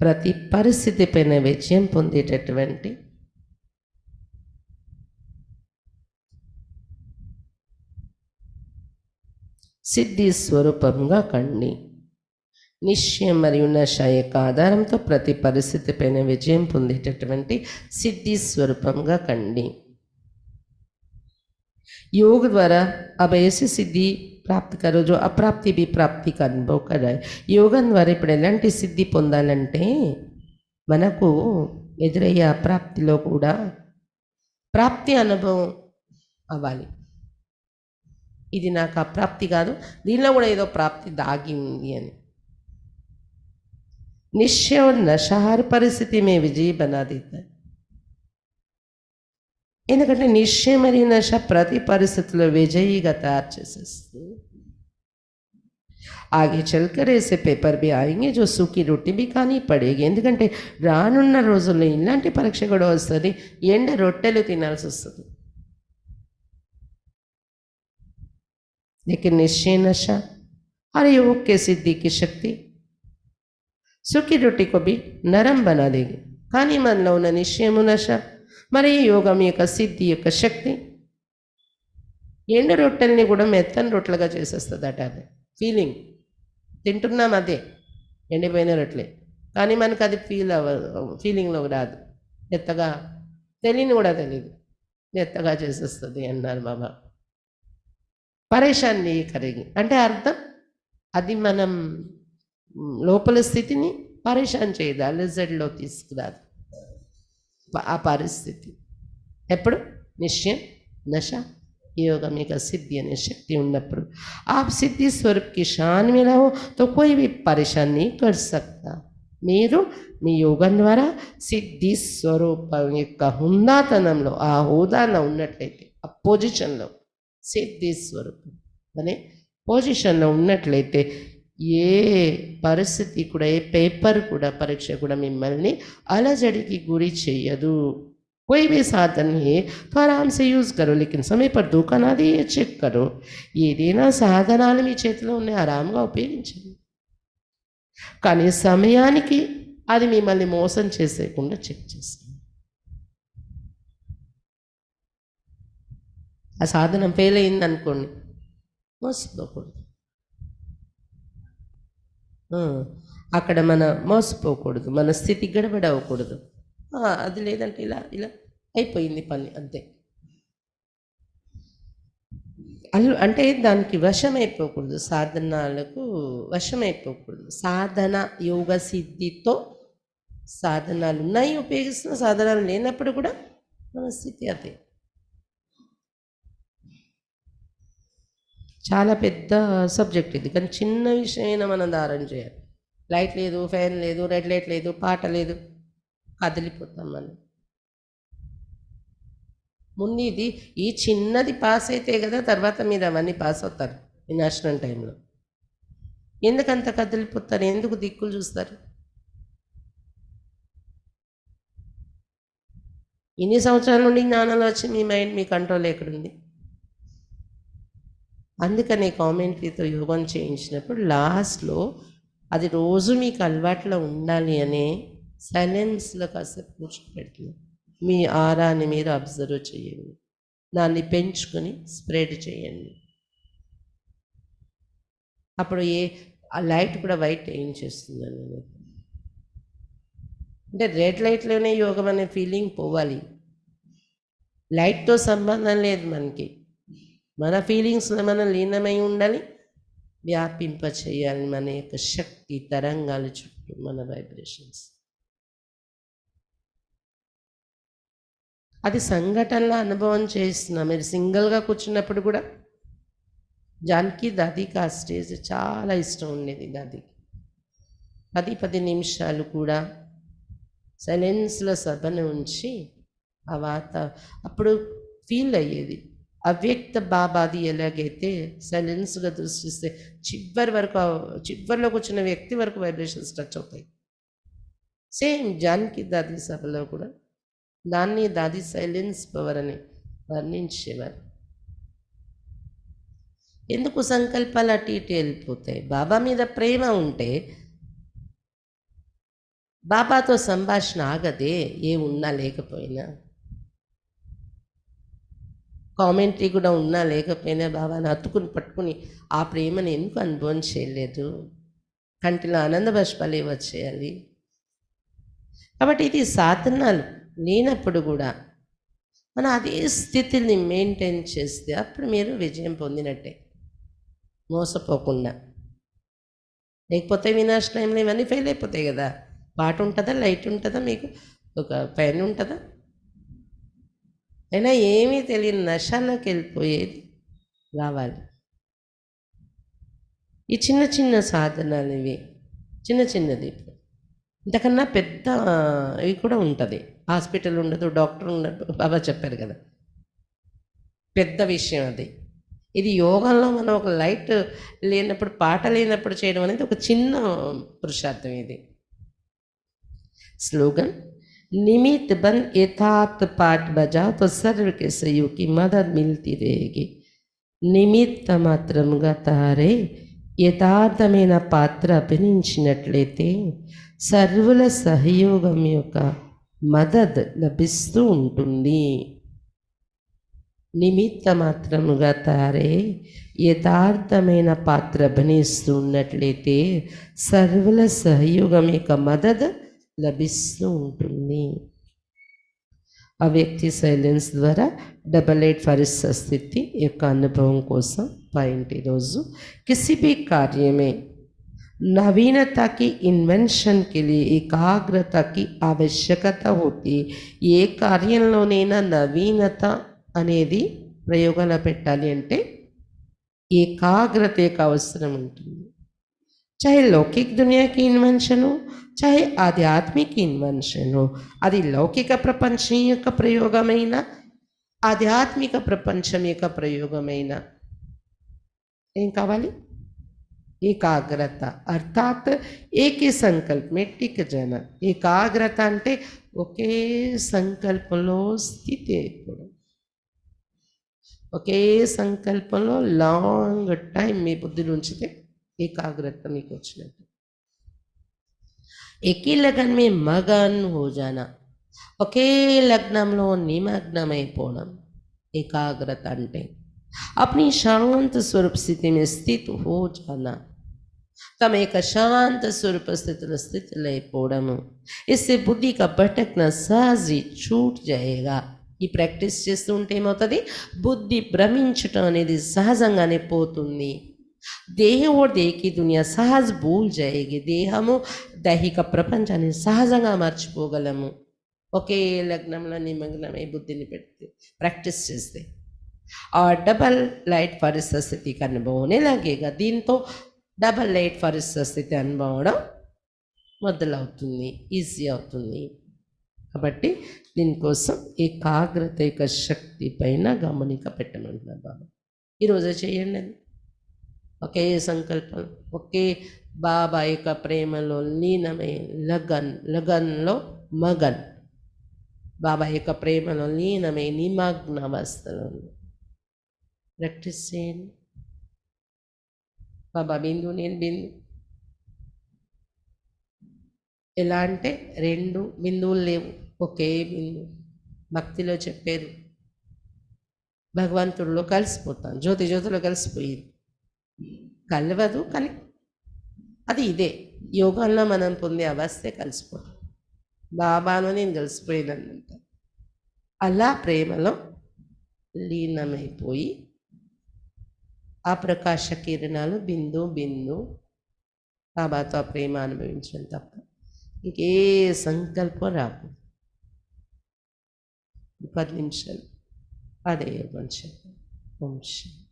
ప్రతి పరిస్థితి పైన విజయం పొందేటటువంటి సిద్ధి స్వరూపంగా కండి। నిశ్చయం మరియు నశ యొక్క ఆధారంతో ప్రతి పరిస్థితి పైన విజయం పొందేటటువంటి సిద్ధి స్వరూపంగా కండి। योग द्वारा अब ऐसी सिद्धि प्राप्त करो जो अप्राप्ति भी प्राप्ति का अनुभव कराए। యోగం ద్వారా ఇప్పుడు ఎలాంటి సిద్ధి పొందాలంటే మనకు ఎదురయ్యే అప్రాప్తిలో కూడా ప్రాప్తి అనుభవం అవ్వాలి। ఇది నాకు అప్రాప్తి కాదు, దీనిలో కూడా ఏదో ప్రాప్తి దాగి ఉంది అని। निश्चय और नशा हर परिस्थिति में विजयी बना देता है। ఎందుకంటే నిశ్చయం మరియు నశ ప్రతి పరిస్థితిలో విజయీగా తయారు చేసేస్తుంది। आगे चलकर ऐसे पेपर भी आएंगे जो सूखी रोटी भी खानी पड़ेगी। ఎందుకంటే రానున్న రోజుల్లో ఇలాంటి పరీక్ష కూడా వస్తుంది, ఎండ రొట్టెలు తినాల్సి వస్తుంది। लेकिन निश्चय नशा और योग के सिद्धि की शक्ति सूखी रोटी को भी नरम बना देगी। కానీ మనలో ఉన్న నిశ్చయము నశ మరి యోగం యొక్క సిద్ధి యొక్క శక్తి ఎండు రొట్టెల్ని కూడా మెత్తని రొట్టెలుగా చేసేస్తుందట। అదే ఫీలింగ్, తింటున్నాం అదే ఎండిపోయిన రొట్టెలే, కానీ మనకు అది ఫీలింగ్లో రాదు, మెత్తగా తెలియని కూడా తెలియదు, మెత్తగా చేసేస్తుంది అన్నారు బాబా। పరేషాన్ కరిగి అంటే అర్థం అది మనం లోపల స్థితిని పరేషాన్ చేయదు, అలజడిలో తీసుకురాదు। ఆ పరిస్థితి ఎప్పుడు నిశ్చయం నశ योगम का सिद्धि यानी शक्ति उन्नప్పుడు आप सिद्धि स्वरूप की शान में रहो तो कोई भी परेशान नहीं कर सकता। మీరు మీ యోగం ద్వారా సిద్ధి స్వరూపం యొక్క హుందాతనంలో, ఆ హోదాలో ఉన్నట్లయితే, ఆ పొజిషన్లో, సిద్ధి స్వరూపం అనే పొజిషన్లో ఉన్నట్లయితే ఏ పరిస్థితి కూడా, ఏ పేపర్ కూడా, పరీక్ష కూడా మిమ్మల్ని అలజడికి గురి చేయదు. कोई भी साधन है तो आराम से यूज़ करो, लेकिन समय पर धोखा ना दी చెక్ करो. ఏదైనా సాధనాలు మీ చేతిలో ఉన్నాయి, ఆరాంగా ఉపయోగించండి. కానీ సమయానికి అది మిమ్మల్ని మోసం చేసేయకుండా చెక్ చేస్తుంది. ఆ సాధనం ఫెయిల్ అయింది అనుకోండి, మోసపోకూడదు. అక్కడ మోసపోకూడదు, మన స్థితి గడబడ అవ్వకూడదు. అది లేదంటే ఇలా ఇలా అయిపోయింది పని, అంతే. అంటే దానికి వశమైపోకూడదు, సాధనాలకు వశమైపోకూడదు. సాధన యోగ సిద్ధితో సాధనాలు ఉన్నాయి, ఉపయోగిస్తున్న సాధనాలు లేనప్పుడు కూడా మన స్థితి అదే. చాలా పెద్ద సబ్జెక్ట్ ఇది, కానీ చిన్న విషయమైనా మనం ధారణ చేయాలి. లైట్ లేదు, ఫ్యాన్ లేదు, రెడ్ లైట్ లేదు, పాట లేదు, కదిలిపోతాం మనం. ముందు ఈ చిన్నది పాస్ అయితే కదా తర్వాత మీరు అవన్నీ పాస్ అవుతారు ఈ నేషనల్ టైంలో. ఎందుకంత కదిలిపోతారు, ఎందుకు దిక్కులు చూస్తారు? ఇన్ని సంవత్సరాల నుండి జ్ఞానాలు వచ్చి మీ మైండ్, మీ కంట్రోల్ ఎక్కడుంది? అందుకనే కామెంటరీతో యోగం చేయించినప్పుడు లాస్ట్లో అది రోజు మీకు అలవాట్లో ఉండాలి అనే సైలెన్స్లో కాసేపు కూర్చోబెడుతుంది. మీ ఆరాన్ని మీరు అబ్జర్వ్ చేయండి, దాన్ని పెంచుకొని స్ప్రెడ్ చేయండి. అప్పుడు ఆ లైట్ కూడా వైట్ ఏం చేస్తుందని, అంటే రెడ్ లైట్లోనే యోగం అనే ఫీలింగ్ పోవాలి. లైట్తో సంబంధం లేదు మనకి, మన ఫీలింగ్స్లో మనం లీనమై ఉండాలి, వ్యాపింప చేయాలి మన యొక్క శక్తి తరంగాల చుట్టూ మన వైబ్రేషన్స్. అది సంఘటనలో అనుభవం చేస్తున్నా. మీరు సింగిల్గా కూర్చున్నప్పుడు కూడా జానకి దాదీకి ఆ స్టేజ్ చాలా ఇష్టం ఉండేది. దాదీకి 10 నిమిషాలు కూడా సైలెన్స్లో సభను ఉంచి అప్పుడు ఫీల్ అయ్యేది. అవ్యక్త బాబాది ఎలాగైతే సైలెన్స్గా దృష్టిస్తే చివరిలో కూర్చున్న వ్యక్తి వరకు వైబ్రేషన్స్ టచ్ అవుతాయి. సేమ్ జానకి దాది సభలో కూడా దాన్ని దాది సైలెన్స్ పవర్ అని వర్ణించేవారు. ఎందుకు సంకల్పాలు అటు ఇటు వెళ్ళిపోతాయి? బాబా మీద ప్రేమ ఉంటే బాబాతో సంభాషణ ఆగదే, ఏ ఉన్నా లేకపోయినా. కామెంటరీ కూడా ఉన్నా లేకపోయినా బాబాని హత్తుకుని పట్టుకుని ఆ ప్రేమను ఎందుకు అనుభవం చేయలేదు? కంటిలో ఆనంద బాష్పాలు వచ్చేయాలి. కాబట్టి ఇది సాధనాలు లేనప్పుడు కూడా మనం అదే స్థితిని మెయింటైన్ చేస్తే అప్పుడు మీరు విజయం పొందినట్టే, మోసపోకుండా. లేకపోతే వినాశ టైంలో ఇవన్నీ ఫెయిల్ అయిపోతాయి కదా. పాట ఉంటుందా, లైట్ ఉంటుందా, మీకు ఒక ఫ్యాన్ ఉంటుందా, అయినా ఏమీ తెలియని నశాల్లోకి వెళ్ళిపోయేది రావాలి. ఈ చిన్న చిన్న సాధనాలు ఇవి, చిన్నది. ఇంతకన్నా పెద్ద ఇవి కూడా ఉంటుంది. హాస్పిటల్ ఉండదు, డాక్టర్ ఉండదు, బాబా చెప్పారు కదా, పెద్ద విషయం అది. ఇది యోగంలో మనం ఒక లైట్ లేనప్పుడు, పాట లేనప్పుడు చేయడం అనేది ఒక చిన్న పురుషార్థం. ఇది స్లోగన్, निमित्त बन यथार्थ पाठ बजाओ तो सर्व के सहयोग की मदद मिलती रहेगी. నిమిత్త మాత్రముగా తారే యథార్థమైన పాత్ర అభినయించినట్లయితే సర్వుల సహయోగం యొక్క మదద్ లభిస్తూ ఉంటుంది. నిమిత్త మాత్రముగా తారే యథార్థమైన పాత్ర అభినయిస్తూ ఉన్నట్లయితే సర్వుల సహయోగం యొక్క మదద్ లభిస్తూ ఉంటుంది. ఆ వ్యక్తి సైలెన్స్ ద్వారా 88 फरिश्ता स्थिति యొక్క అనుభవం కోసం పాయింట్ ఈరోజు, किसी भी कार्य में नवीनता की इन्वेंशन के लिए एकाग्रता की आवश्यकता होती. ఏ కార్యంలోనైనా నవీనత అనేది ప్రయోగాలు పెట్టాలి అంటే ఏకాగ్రత యొక్క అవసరం ఉంటుంది. चाहे लौकिक दुनिया की इन्वेंशन हो, चाहे ఆధ్యాత్మిక ఇన్వెన్షన్, అది లౌకిక ప్రపంచం యొక్క ప్రయోగమైన ఆధ్యాత్మిక ప్రపంచం యొక్క ప్రయోగమైన ఏం కావాలి? ఏకాగ్రత. అర్థాత్ ఏకే సంకల్ప में टिक जाना. ఏకాగ్రత అంటే ఒకే సంకల్పంలో స్థితి అయిపోవడం. ఒకే సంకల్పంలో లాంగ్ టైం మీ బుద్ధిలో ఉంచితే ఏకాగ్రత మీకు వచ్చినట్టు. ఏకీ లగన్ మే మగన్ హో జానా, ఒకే లగ్నంలో నిమగ్నమైపోవడం ఏకాగ్రత అంటే. अपनी शांत स्वरूप स्थिति में स्थित हो जाना, तम एक शांत स्वरूप स्थित లేకపోవడము. इससे बुद्धि का भटकना सहज ही छूट जाएगा. ఈ ప్రాక్టీస్ చేస్తుంటే ఏమవుతుంది? బుద్ధి భ్రమించటం అనేది సహజంగానే పోతుంది. దేహ और देह की दुनिया सहज भूल जाएगी. దేహము దైహిక ప్రపంచాన్ని సహజంగా మర్చిపోగలము ఒకే లగ్నంలో నిమగ్నమై బుద్ధిని పెడితే, ప్రాక్టీస్ చేస్తే. और डबल लाइट फरिस्त స్థితి అనుభవం होने लगेगा. దీంతో డబల్ లైట్ ఫరిస్త స్థితి అనుభవం మొదలవుతుంది, ఈజీ అవుతుంది. కాబట్టి దీనికోసం ఏకాగ్రత యొక్క శక్తి పైన గమనిక పెట్టమంటున్నారు బాబా. ఈరోజే చేయండి. ఒకే సంకల్పం, ఒకే బాబా యొక్క ప్రేమలో లీనమై లగన్లో మగన్, బాబా యొక్క ప్రేమలో లీనమై నిమగ్న అవస్థలో ప్రాక్టీస్ చేయండి. బాబా బిందు, నేను బిందు. ఎలా అంటే 2 బిందువులు లేవు, ఒకే బిందు. భక్తిలో చెప్పారు, భగవంతుడిలో కలిసిపోతాను, జ్యోతిలో కలిసిపోయింది. కలవదు కానీ అది ఇదే యోగంలో మనం పొందే అవస్థే కలిసిపోతాం. బాబాలో నేను కలిసిపోయినంత అలా ప్రేమలో లీనమైపోయి ఆ ప్రకాశ కిరణాలు బిందు బిందు బాబాతో ఆ ప్రేమ అనుభవించడం తప్ప ఇంకే సంకల్పం రాకు. 10 నిమిషాలు అదే యోగం. ఓం శాంతి.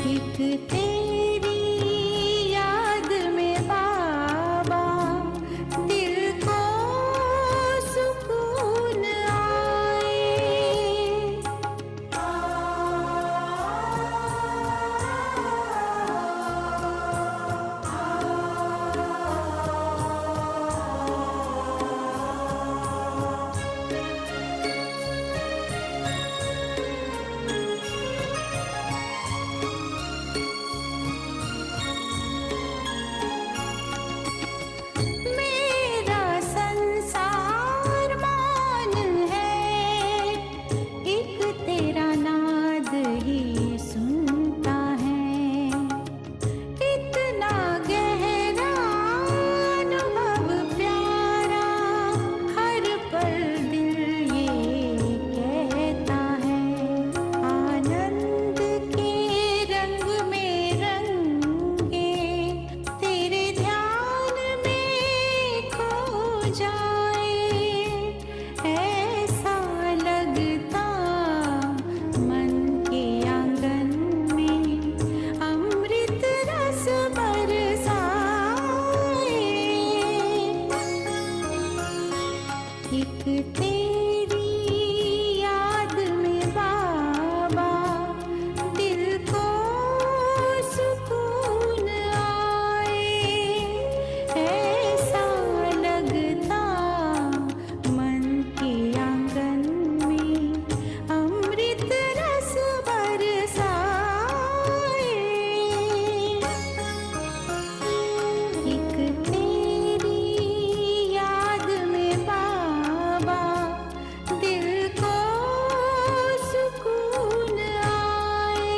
एक तेरी याद में बाबा दिल को सुकून आए। मेरा संसार मान है, एक तेरा नाद ही सुनता है। इतना गहरा अनुभव प्यारा, हर पल दिल ये कहता है। आनंद के रंग में रंगे, तेरे ध्यान में खो जाए। ऐसा लगता मन के आंगन में अमृत रस बरसाए। एक तेरी याद में बाबा दिल को सुकून आए। ऐसा लगता मन के आंगन में अमृत रस बरसाए। एक तेरी याद में बाबा दिल को सुकून आए।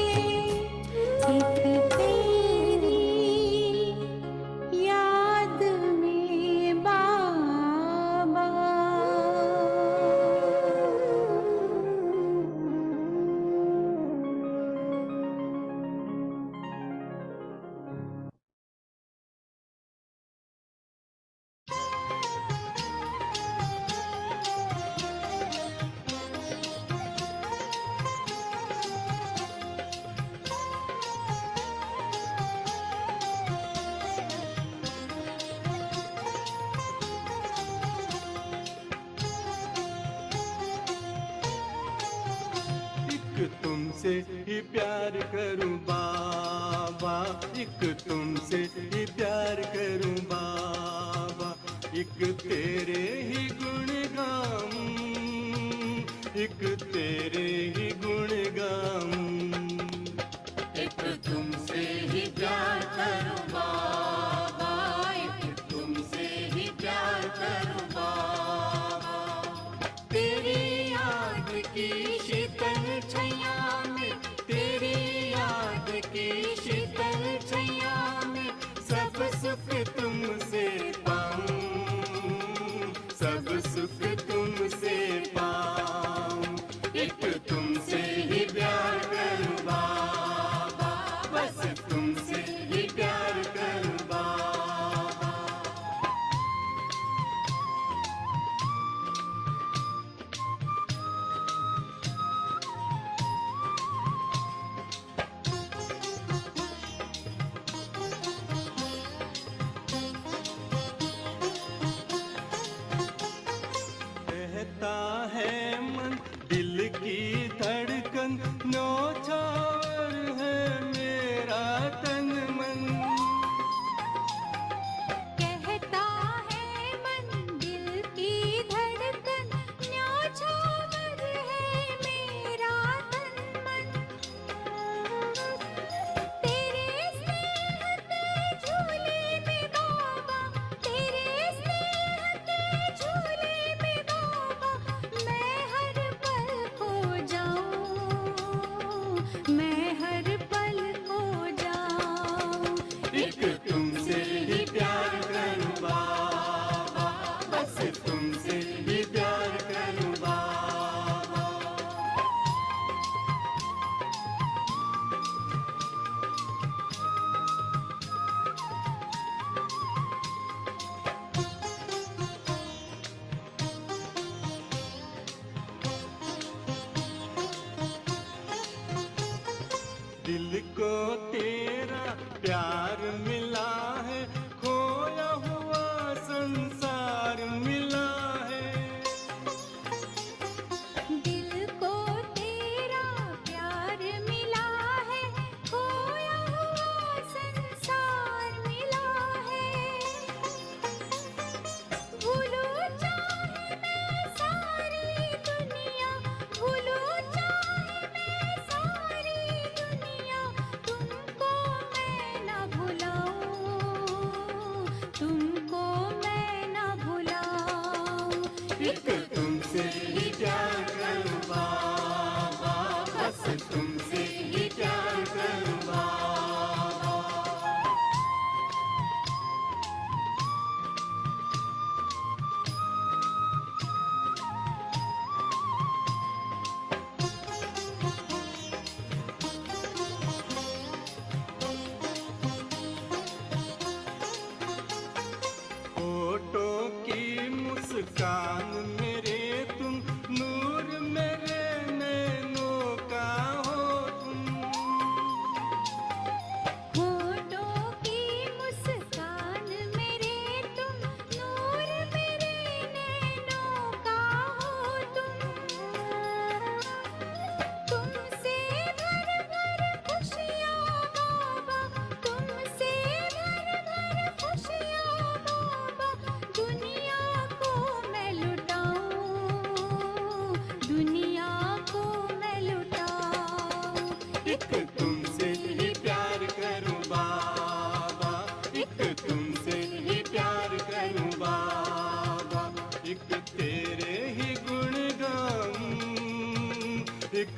एक तेरी याद में बाबा। एक तुमसे ही प्यार करूं बाबा, एक तुमसे ही प्यार करूं बाबा। एक तेरे ही गुण गाऊं, एक तेरे ही गुण गाऊं। एक तुमसे ही प्यार करूं बाबा, एक तुमसे ही प्यार करूं बाबा। तेरी याद की शीतल छैया में, तेरी याद की शीतल छैया में सब सुख तुमसे पाऊं, सब सुख तुमसे पाऊं। एक तुमसे ही प्यार करूं बाबा, बस तुमसे ही प्यार करूं बाबा। मुझको तेरा प्यार मिला है, खोया हुआ संसार मिला है। दिल को तेरा प्यार मिला है, खोया हुआ संसार मिला है। भूलो चाहे मैं सारी दुनिया, भूलो चाहे मैं सारी दुनिया, तुमको मैं ना भुलाऊं, तुमको मैं ना भुलाऊं। एक तुमसे ही प्यार करूं बाबा, बस तुमसे ही प्यार करूं बाबा। होठों की मुस्कान मेरे तुम, नूर मेरे नैनों का हो तुम। होठों की मुस्कान मेरे तुम, नूर मेरे नैनों का हो तुम। तुमसे भर भर खुशियाँ बाबा, तुमसे भर भर खुशियाँ बाबा, दुनिया को मैं लुटाऊं, दुनिया को मैं लुटाऊं। एक तुमसे ही प्यार करूं बाबा, एक तुमसे ही प्यार करूं बाबा। एक तेरे ही गुण गाऊं, एक